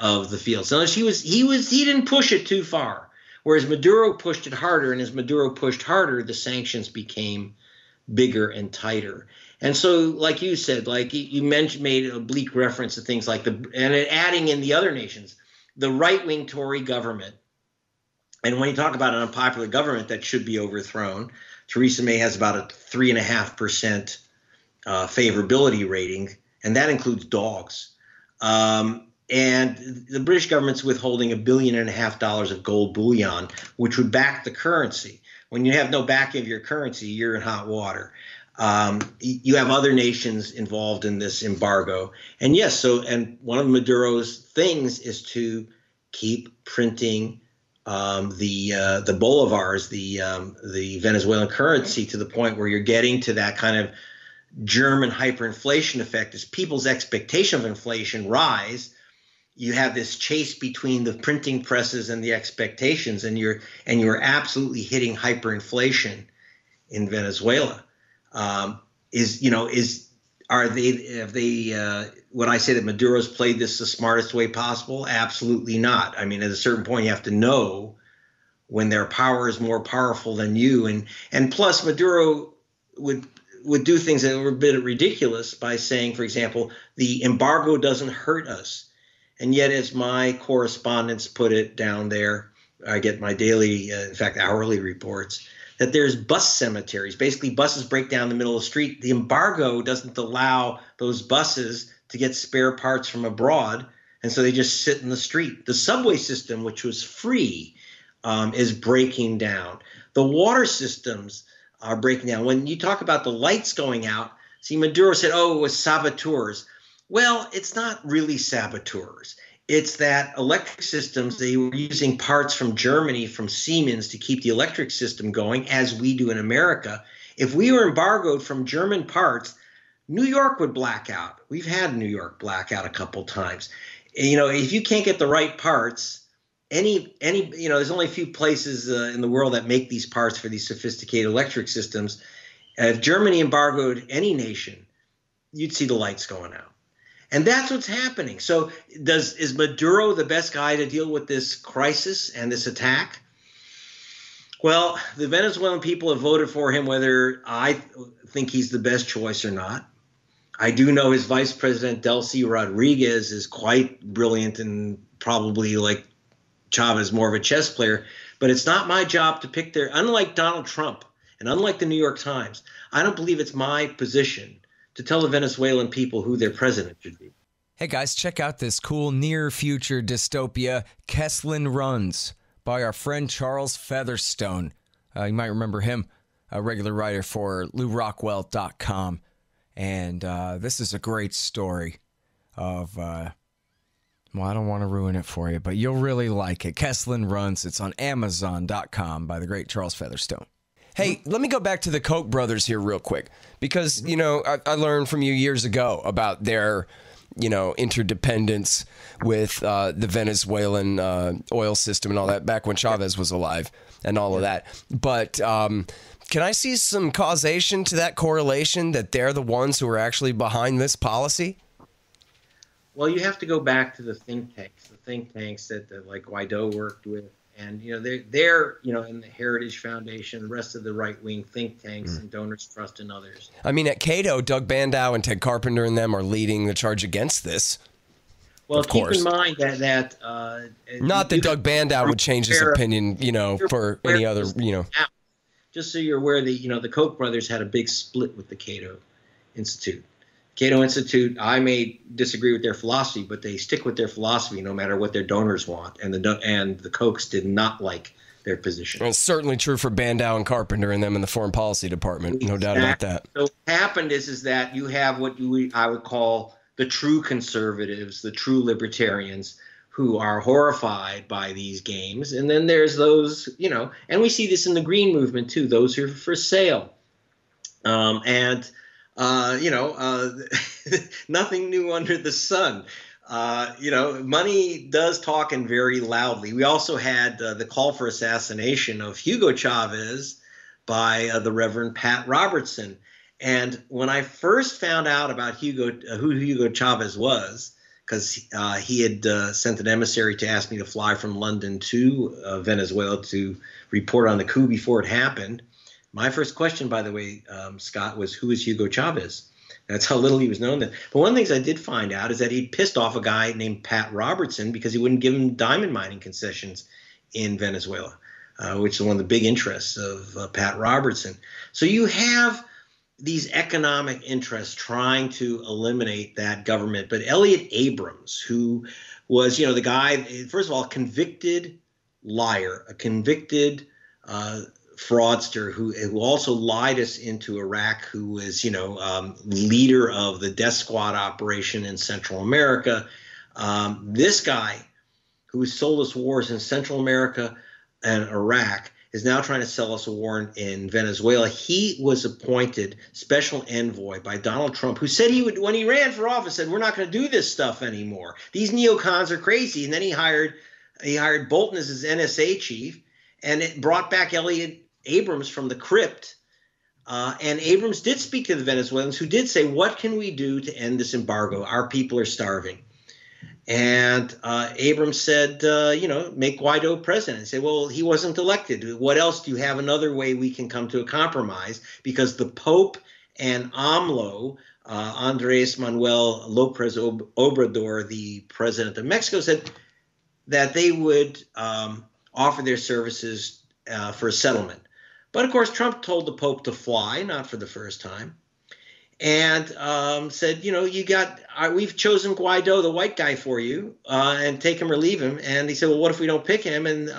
of the fields. So he didn't push it too far, whereas Maduro pushed it harder, and as Maduro pushed harder, the sanctions became bigger and tighter. And so, like you said, like you made a oblique reference to things like and adding in the other nations, the right-wing Tory government. And when you talk about an unpopular government that should be overthrown, Theresa May has about a 3.5% favorability rating, and that includes dogs. And the British government's withholding $1.5 billion of gold bullion, which would back the currency. When you have no backing of your currency, you're in hot water. You have other nations involved in this embargo. And yes, and one of Maduro's things is to keep printing the bolivars, the Venezuelan currency, to the point where you're getting to that kind of German hyperinflation effect. As people's expectation of inflation rise, you have this chase between the printing presses and the expectations, and you're absolutely hitting hyperinflation in Venezuela. Would I say that Maduro's played this the smartest way possible? Absolutely not. I mean, at a certain point, you have to know when their power is more powerful than you, and plus Maduro would do things that were a bit ridiculous by saying, for example, the embargo doesn't hurt us. And yet, as my correspondents put it down there, I get my daily, in fact, hourly reports, that there's bus cemeteries. Basically, buses break down the middle of the street. The embargo doesn't allow those buses to get spare parts from abroad, and so they just sit in the street. The subway system, which was free, is breaking down. The water systems are breaking down. When you talk about the lights going out, see, Maduro said, oh, it was saboteurs. Well, it's not really saboteurs. It's that electric systems, they were using parts from Germany, from Siemens, to keep the electric system going, as we do in America. If we were embargoed from German parts, New York would black out. We've had New York black out a couple times. You know, if you can't get the right parts, there's only a few places in the world that make these parts for these sophisticated electric systems. If Germany embargoed any nation, you'd see the lights going out. And that's what's happening. So is Maduro the best guy to deal with this crisis and this attack? Well, the Venezuelan people have voted for him, whether I think he's the best choice or not. I do know his vice president, Delcy Rodriguez, is quite brilliant and probably, like Chavez, more of a chess player. But it's not my job to pick unlike Donald Trump and unlike the New York Times, I don't believe it's my position to tell the Venezuelan people who their president should be. Hey guys, check out this cool near future dystopia, Kesslin Runs, by our friend Charles Featherstone. You might remember him, a regular writer for LouRockwell.com. And this is a great story of, well, I don't want to ruin it for you, but you'll really like it. Kesslin Runs. It's on Amazon.com by the great Charles Featherstone. Hey, let me go back to the Koch brothers here real quick, because, you know, I learned from you years ago about their, you know, interdependence with the Venezuelan oil system and all that back when Chavez was alive and all of that. But can I see some causation to that correlation, that they're the ones who are actually behind this policy? Well, you have to go back to the think tanks that like Guaidó worked with. And, you know, they're you know, in the Heritage Foundation, the rest of the right-wing think tanks and Donors Trust and others. I mean, at Cato, Doug Bandow and Ted Carpenter and them are leading the charge against this. Well, keep in mind that not that Doug Bandow would change his opinion, you know, for any other, you know. Just so you're aware, the Koch brothers had a big split with the Cato Institute. Cato Institute, I may disagree with their philosophy, but they stick with their philosophy no matter what their donors want. And the Kochs did not like their position. Well, it's certainly true for Bandow and Carpenter and them in the Foreign Policy Department. No doubt about that. So what happened is that you have what I would call the true conservatives, the true libertarians, who are horrified by these games. And then there's those, you know, and we see this in the Green Movement too, those who are for sale. Nothing new under the sun. Money does talk, and very loudly. We also had the call for assassination of Hugo Chavez by the Reverend Pat Robertson. And when I first found out about who Hugo Chavez was, because he had sent an emissary to ask me to fly from London to Venezuela to report on the coup before it happened. My first question, by the way, Scott, was who is Hugo Chavez? That's how little he was known then. But one of the things I did find out is that he pissed off a guy named Pat Robertson because he wouldn't give him diamond mining concessions in Venezuela, which is one of the big interests of Pat Robertson. So you have these economic interests trying to eliminate that government. But Elliot Abrams, who was, the guy, first of all, convicted liar, a convicted fraudster who also lied us into Iraq, who was, leader of the death squad operation in Central America. This guy who sold us wars in Central America and Iraq is now trying to sell us a war in Venezuela. He was appointed special envoy by Donald Trump, who said he would, when he ran for office, said, we're not going to do this stuff anymore. These neocons are crazy. And then he hired Bolton as his NSA chief, and it brought back Elliot Abrams from the crypt. And Abrams did speak to the Venezuelans, who did say, what can we do to end this embargo? Our people are starving. And Abrams said, make Guaidó president. I said, well, he wasn't elected. What else? Do you have another way we can come to a compromise? Because the Pope and AMLO, Andrés Manuel López Obrador, the president of Mexico, said that they would offer their services for a settlement. But, of course, Trump told the Pope to fly, not for the first time. And said, we've chosen Guaidó, the white guy, for you, and take him or leave him. And he said, well, what if we don't pick him? And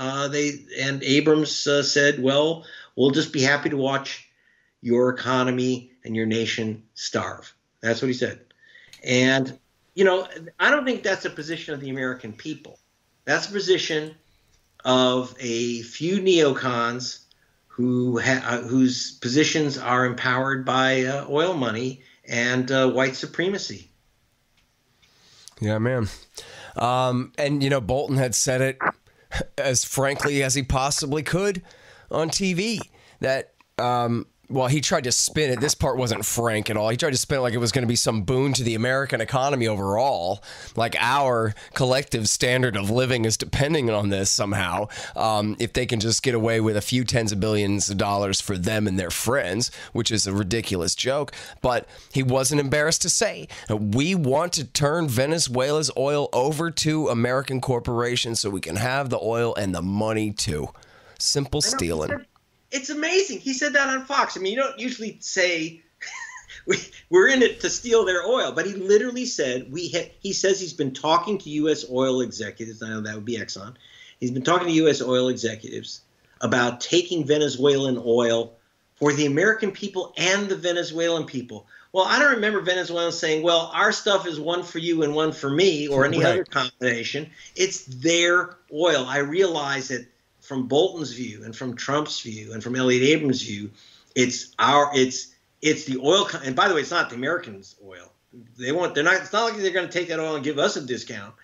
Abrams said, well, we'll just be happy to watch your economy and your nation starve. That's what he said. And, I don't think that's a position of the American people. That's a position of a few neocons whose positions are empowered by oil money and white supremacy. Yeah, man. And, Bolton had said it as frankly as he possibly could on TV that, he tried to spin it. This part wasn't frank at all. He tried to spin it like it was going to be some boon to the American economy overall. Like our collective standard of living is depending on this somehow. If they can just get away with a few tens of billions of dollars for them and their friends, which is a ridiculous joke. But he wasn't embarrassed to say, we want to turn Venezuela's oil over to American corporations so we can have the oil and the money too. Simple stealing. It's amazing. He said that on Fox. I mean, you don't usually say we're in it to steal their oil, but he literally said he says he's been talking to U.S. oil executives. I know that would be Exxon. He's been talking to U.S. oil executives about taking Venezuelan oil for the American people and the Venezuelan people. Well, I don't remember Venezuelans saying, well, our stuff is one for you and one for me, or any other combination. It's their oil. I realize that from Bolton's view and from Trump's view and from Elliot Abrams' view, it's the oil. And by the way, it's not the Americans' oil. It's not like they're going to take that oil and give us a discount.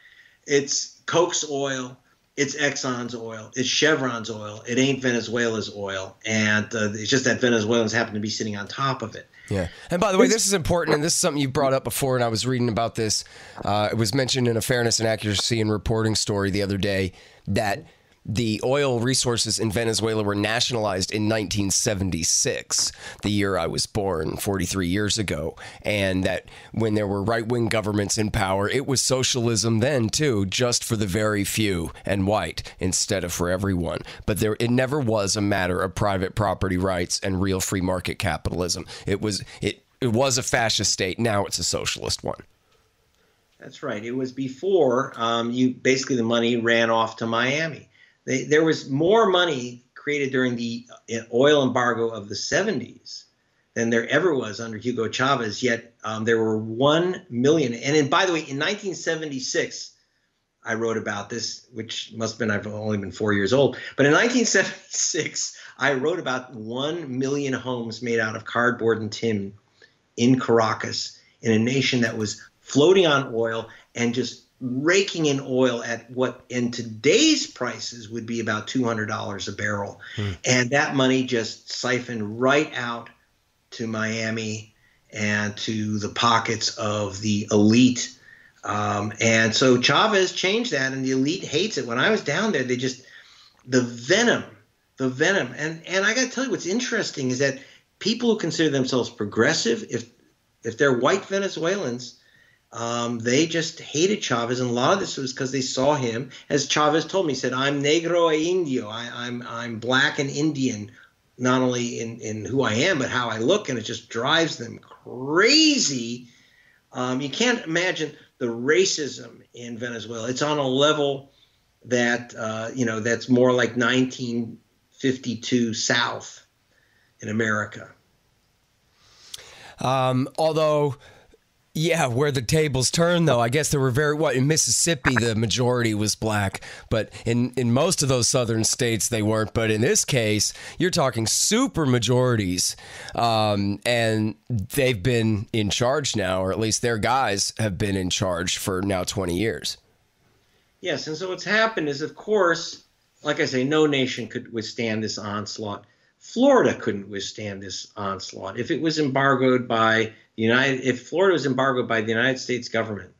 It's Koch's oil. It's Exxon's oil. It's Chevron's oil. It ain't Venezuela's oil. And it's just that Venezuelans happen to be sitting on top of it. Yeah. And by the way, this is important, and this is something you brought up before, and I was reading about this. It was mentioned in a Fairness and Accuracy in Reporting story the other day that the oil resources in Venezuela were nationalized in 1976, the year I was born, 43 years ago. And that when there were right-wing governments in power, it was socialism then, too, just for the very few and white instead of for everyone. But it never was a matter of private property rights and real free market capitalism. It was a fascist state. Now it's a socialist one. That's right. It was before basically the money ran off to Miami. There was more money created during the oil embargo of the 70s than there ever was under Hugo Chavez, yet there were 1 million. And by the way, in 1976, I wrote about this, which must have been, I've only been 4 years old. But in 1976, I wrote about 1 million homes made out of cardboard and tin in Caracas, in a nation that was floating on oil and just raking in oil at what in today's prices would be about $200 a barrel. And that money just siphoned right out to Miami and to the pockets of the elite. And so Chavez changed that, and the elite hates it. When I was down there, the venom. And I got to tell you, what's interesting is that people who consider themselves progressive, if they're white Venezuelans, they just hated Chavez, and a lot of this was because they saw him, as Chavez told me, he said, "I'm negro e indio, I'm black and Indian, not only in who I am, but how I look, and it just drives them crazy. You can't imagine the racism in Venezuela. It's on a level that, that's more like 1952 South in America. Although, yeah, where the tables turn, though, I guess there were in Mississippi, the majority was black, but in most of those southern states, they weren't. But in this case, you're talking super majorities, and they've been in charge now, or at least their guys have been in charge for now 20 years. Yes, and so what's happened is, of course, like I say, no nation could withstand this onslaught. Florida couldn't withstand this onslaught. If it was embargoed by if Florida was embargoed by the United States government,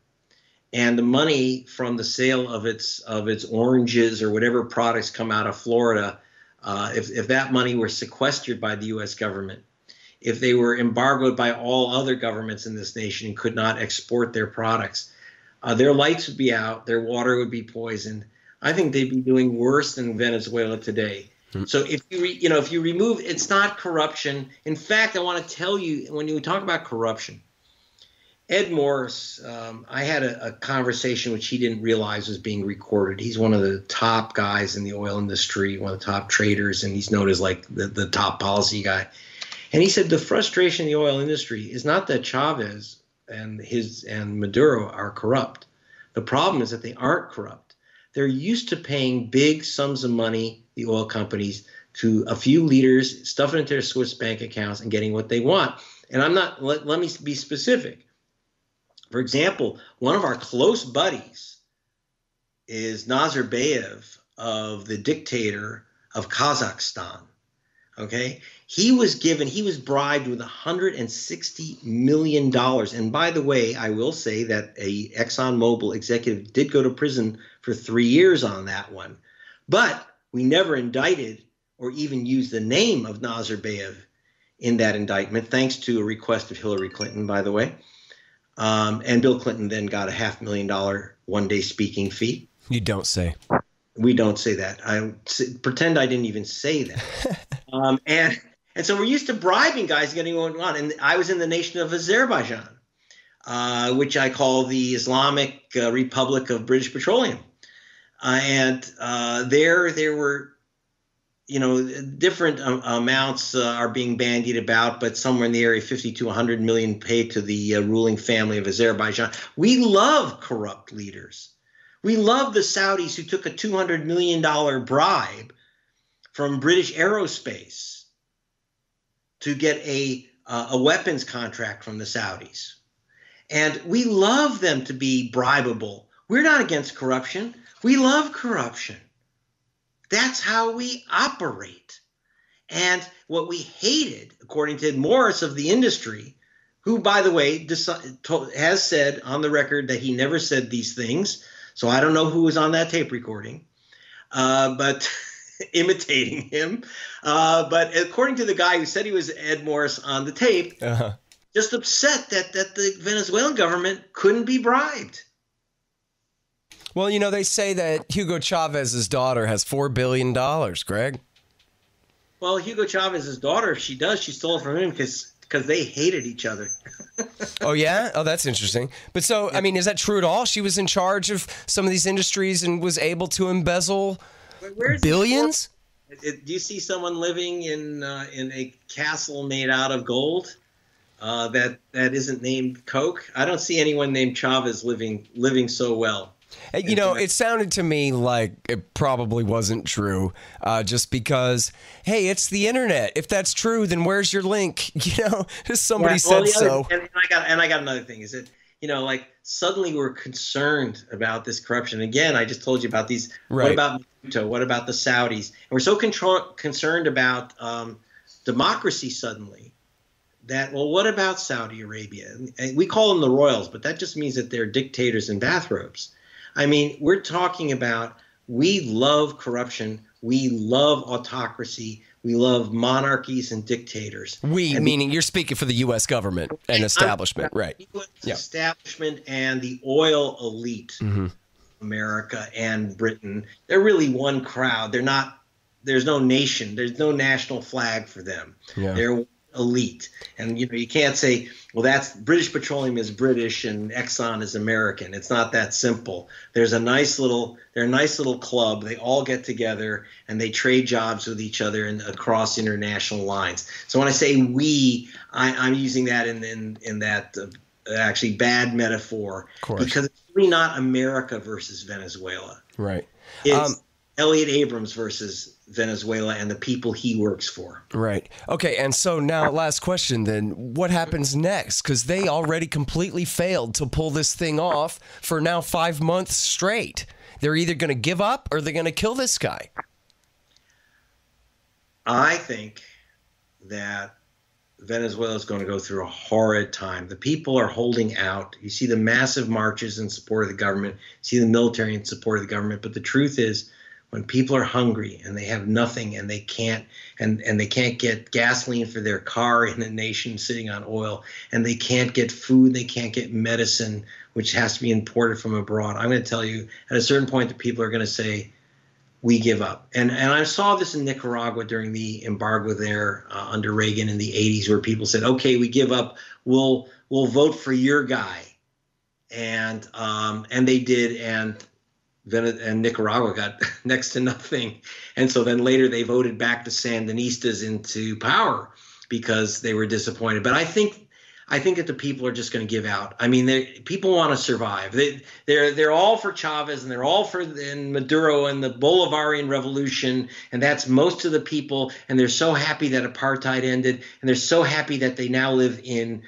and the money from the sale of its oranges or whatever products come out of Florida, if that money were sequestered by the U.S. government, if they were embargoed by all other governments in this nation and could not export their products, their lights would be out, their water would be poisoned. I think they'd be doing worse than Venezuela today. So if you remove, it's not corruption. In fact, I want to tell you, when you talk about corruption, Ed Morris, I had a conversation which he didn't realize was being recorded. He's one of the top guys in the oil industry, one of the top traders, and he's known as like the top policy guy. And he said the frustration in the oil industry is not that Chavez and Maduro are corrupt. The problem is that they aren't corrupt. They're used to paying big sums of money, the oil companies, to a few leaders, stuffing it into their Swiss bank accounts and getting what they want. And let me be specific. For example, one of our close buddies is Nazarbayev, of the dictator of Kazakhstan. Okay. He was bribed with $160 million. And by the way, I will say that a ExxonMobil executive did go to prison for 3 years on that one. But we never indicted or even used the name of Nazarbayev in that indictment, thanks to a request of Hillary Clinton, by the way. And Bill Clinton then got a $500,000 one-day speaking fee. You don't say. We don't say that. I pretend I didn't even say that. And so we're used to bribing guys, getting what we want. And I was in the nation of Azerbaijan, which I call the Islamic Republic of British Petroleum. And there were, different amounts are being bandied about, but somewhere in the area, 50 to 100 million paid to the ruling family of Azerbaijan. We love corrupt leaders. We love the Saudis who took a $200 million bribe from British Aerospace to get a weapons contract from the Saudis. And we love them to be bribable. We're not against corruption. We love corruption. That's how we operate. And what we hated, according to Ed Morris of the industry, who, by the way, has said on the record that he never said these things. So I don't know who was on that tape recording, but imitating him. But according to the guy who said he was Ed Morris on the tape, just upset that the Venezuelan government couldn't be bribed. Well, they say that Hugo Chavez's daughter has $4 billion, Greg. Well, Hugo Chavez's daughter, if she does, she stole it from him because they hated each other. Oh, yeah? Oh, that's interesting. But so, I mean, is that true at all? She was in charge of some of these industries and was able to embezzle billions? Do you see someone living in a castle made out of gold that isn't named Coke? I don't see anyone named Chavez living so well. It sounded to me like it probably wasn't true, just because, hey, it's the internet. If that's true, then where's your link? Somebody said so. And I got another thing is that, suddenly we're concerned about this corruption. Again, I just told you about these. Right. What about Maduro? What about the Saudis? And we're so concerned about democracy suddenly that, well, what about Saudi Arabia? And we call them the royals, but that just means that they're dictators in bathrobes. I mean, we're talking about, we love corruption. We love autocracy. We love monarchies and dictators. Meaning you're speaking for the U.S. government and establishment, right? The U.S. establishment and the oil elite, America and Britain. They're really one crowd. They're not nation, there's no national flag for them. Yeah. They're elite. And you can't say, well, that's British Petroleum is British and Exxon is American. It's not that simple. They're a nice little club. They all get together and they trade jobs with each other and across international lines. So when I say we, I'm using that in that actually bad metaphor, because it's really not America versus Venezuela. Right. It's Elliot Abrams versus Venezuela and the people he works for. Right. Okay, and so now last question then. What happens next? Because they already completely failed to pull this thing off for now 5 months straight. They're either going to give up or they're going to kill this guy. I think that Venezuela is going to go through a horrid time. The people are holding out. You see the massive marches in support of the government. You see the military in support of the government. But the truth is, when people are hungry and they have nothing and they can't get gasoline for their car in a nation sitting on oil, and they can't get food, they can't get medicine, which has to be imported from abroad, I'm going to tell you, at a certain point, the people are going to say, we give up. And I saw this in Nicaragua during the embargo there under Reagan in the 80s, where people said, okay, we give up. We'll vote for your guy. And they did. And Nicaragua got next to nothing. And so then later they voted back the Sandinistas into power because they were disappointed. But I think that the people are just going to give out. I mean, people want to survive. They're all for Chavez and they're all for Maduro and the Bolivarian revolution, and that's most of the people. And they're so happy that apartheid ended, and they're so happy that they now live in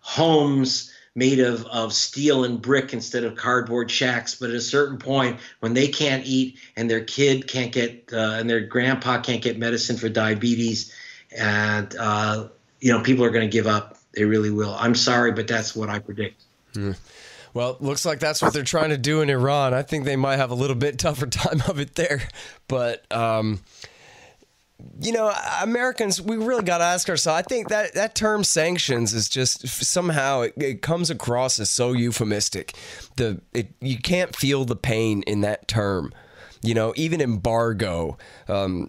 homes made of steel and brick instead of cardboard shacks. But at a certain point, when they can't eat and their kid can't get and their grandpa can't get medicine for diabetes, and people are going to give up. They really will. I'm sorry, but that's what I predict. Well, looks like that's what they're trying to do in Iran. I think they might have a little bit tougher time of it there. But, Americans, we really got to ask ourselves. I think that term sanctions is just somehow it comes across as so euphemistic. You can't feel the pain in that term. Even embargo, I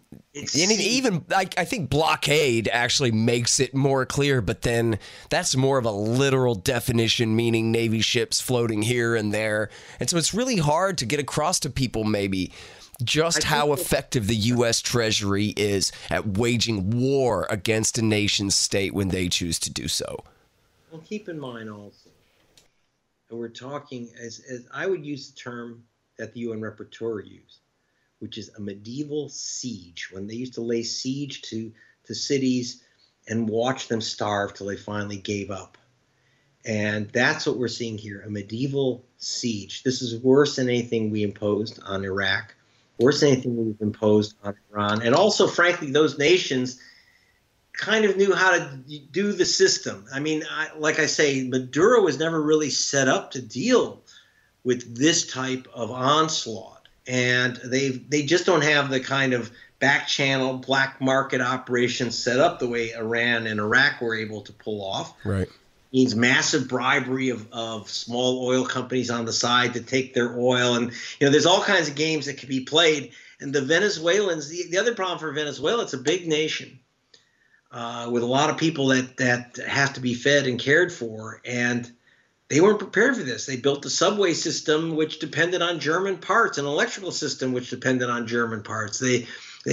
think blockade actually makes it more clear, but then that's more of a literal definition, meaning Navy ships floating here and there. And so it's really hard to get across to people maybe just how effective the U.S. Treasury is at waging war against a nation state when they choose to do so. Well, keep in mind also, and we're talking as I would use the term that the UN Rapporteur used, which is a medieval siege, when they used to lay siege to cities and watch them starve till they finally gave up. And that's what we're seeing here, a medieval siege. This is worse than anything we imposed on Iraq, worse than anything we've imposed on Iran. And also, frankly, those nations kind of knew how to do the system. I mean, like I say, Maduro was never really set up to deal with this type of onslaught. And they just don't have the kind of back channel black market operations set up the way Iran and Iraq were able to pull off. Right. It means massive bribery of small oil companies on the side to take their oil. And, there's all kinds of games that can be played. And the Venezuelans, the other problem for Venezuela, it's a big nation with a lot of people that have to be fed and cared for. And they weren't prepared for this. They built a subway system which depended on German parts, an electrical system which depended on German parts. They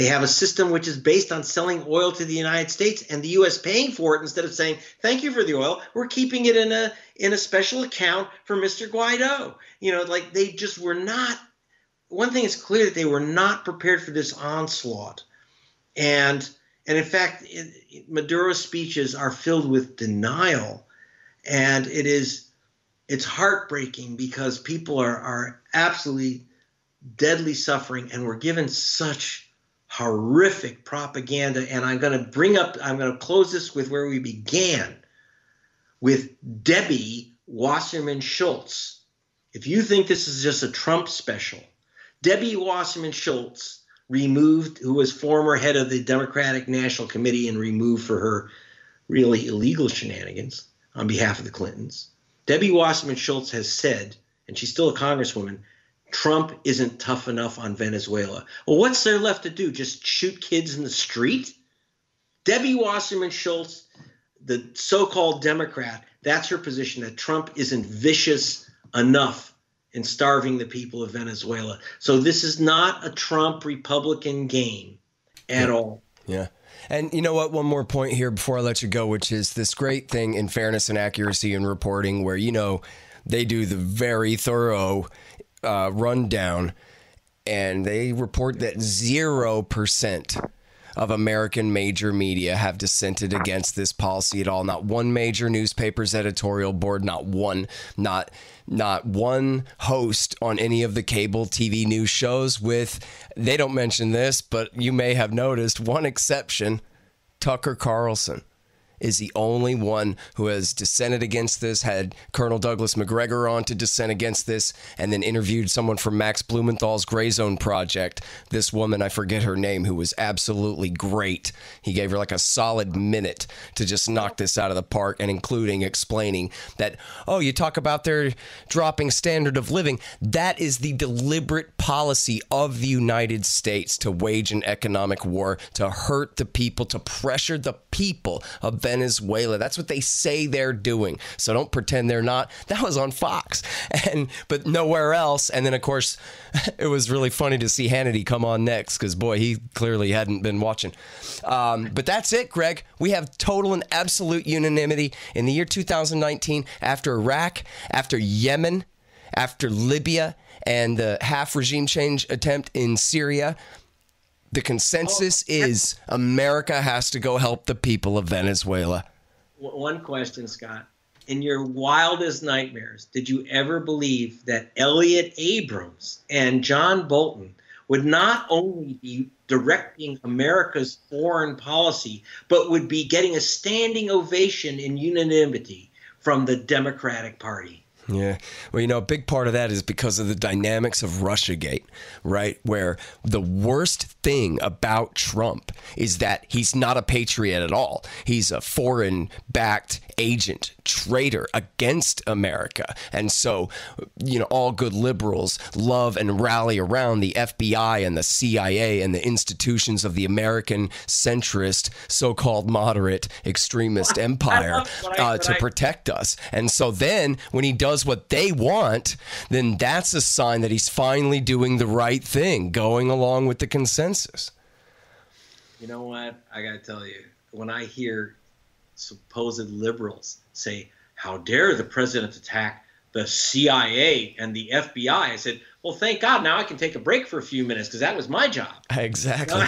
have a system which is based on selling oil to the United States and the U.S. paying for it instead of saying, thank you for the oil. We're keeping it in a special account for Mr. Guaidó. They just were not. One thing is clear, that they were not prepared for this onslaught. And in fact, Maduro's speeches are filled with denial. And it's heartbreaking because people are absolutely deadly suffering, and we're given such horrific propaganda. And I'm going to close this with where we began, with Debbie Wasserman Schultz. If you think this is just a Trump special, Debbie Wasserman Schultz, who was former head of the Democratic National Committee and removed for her really illegal shenanigans on behalf of the Clintons. Debbie Wasserman Schultz has said, and she's still a congresswoman, Trump isn't tough enough on Venezuela. Well, what's there left to do? Just shoot kids in the street? Debbie Wasserman Schultz, the so-called Democrat, that's her position, that Trump isn't vicious enough in starving the people of Venezuela. So this is not a Trump Republican game at all. Yeah. And you know what? One more point here before I let you go, which is this great thing in fairness and accuracy in reporting where, you know, they do the very thorough rundown, and they report that 0% of American major media have dissented against this policy at all. Not one major newspaper's editorial board, not one host on any of the cable TV news shows with, they don't mention this, but you may have noticed one exception, Tucker Carlson is the only one who has dissented against this, had Colonel Douglas McGregor on to dissent against this, and then interviewed someone from Max Blumenthal's Gray Zone Project, this woman, I forget her name, who was absolutely great. He gave her like a solid minute to just knock this out of the park, and including explaining that, oh, you talk about their dropping standard of living. That is the deliberate policy of the United States to wage an economic war, to hurt the people, to pressure the people of Venezuela. That's what they say they're doing. So don't pretend they're not. That was on Fox, but nowhere else. And then, of course, it was really funny to see Hannity come on next because, boy, he clearly hadn't been watching. But that's it, Greg. We have total and absolute unanimity in the year 2019 after Iraq, after Yemen, after Libya, and the half regime change attempt in Syria. The consensus is America has to go help the people of Venezuela. One question, Scott. In your wildest nightmares, did you ever believe that Elliott Abrams and John Bolton would not only be directing America's foreign policy, but would be getting a standing ovation in unanimity from the Democratic Party? Yeah. Well, you know, a big part of that is because of the dynamics of Russiagate, right? Where the worst thing about Trump is that he's not a patriot at all. He's a foreign-backed agent, traitor against America. And so, you know, all good liberals love and rally around the FBI and the CIA and the institutions of the American centrist, so-called moderate extremist empire to protect us. And so then when he does what they want, then that's a sign that he's finally doing the right thing, going along with the consensus. You know what? I got to tell you, when I hear supposed liberals say, how dare the president attack the CIA and the FBI? I said, well, thank God now I can take a break for a few minutes because that was my job. Exactly.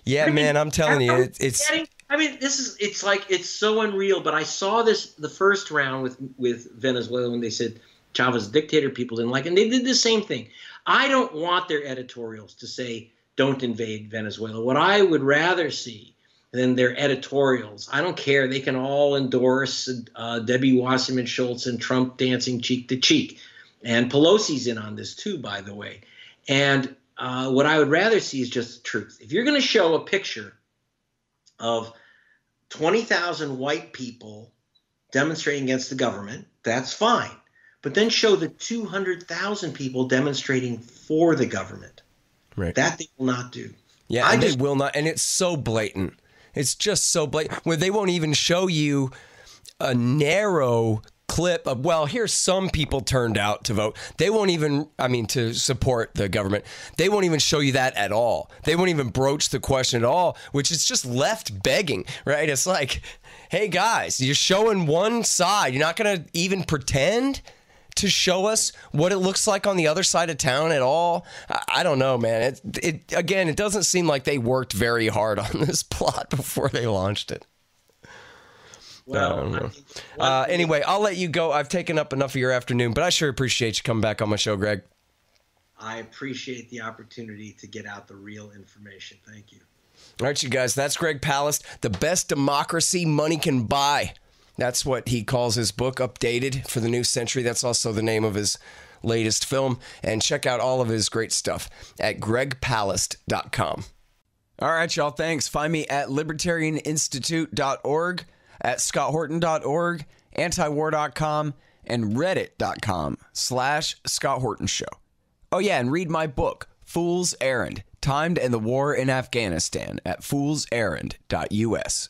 Yeah, man, I'm telling you, it's... I mean, it's so unreal. But I saw this the first round with Venezuela when they said Chavez dictator, people didn't like it. And they did the same thing. I don't want their editorials to say, don't invade Venezuela. What I would rather see than their editorials, I don't care. They can all endorse Debbie Wasserman Schultz and Trump dancing cheek to cheek. And Pelosi's in on this too, by the way. And what I would rather see is just the truth. If you're going to show a picture of 20,000 white people demonstrating against the government, that's fine. But then show the 200,000 people demonstrating for the government. Right. That they will not do. Yeah, they will not. And it's so blatant. It's just so blatant. Where they won't even show you a narrow clip of, well, here's some people turned out to vote. They won't even, to support the government. They won't even show you that at all. They won't even broach the question at all, which is just left begging, right? It's like, hey, guys, you're showing one side. You're not going to even pretend to show us what it looks like on the other side of town at all. I don't know, man. It doesn't seem like they worked very hard on this plot before they launched it. Well, anyway, I'll let you go. I've taken up enough of your afternoon, but I sure appreciate you coming back on my show, Greg. I appreciate the opportunity to get out the real information. Thank you. All right, you guys, that's Greg Palast, The Best Democracy Money Can Buy. That's what he calls his book, Updated for the New Century. That's also the name of his latest film. And check out all of his great stuff at gregpalast.com. All right, y'all, thanks. Find me at libertarianinstitute.org, at scotthorton.org, antiwar.com, and reddit.com/Scott Horton Show. Oh, yeah, and read my book, Fool's Errand, Time to End the War in Afghanistan at foolserrand.us.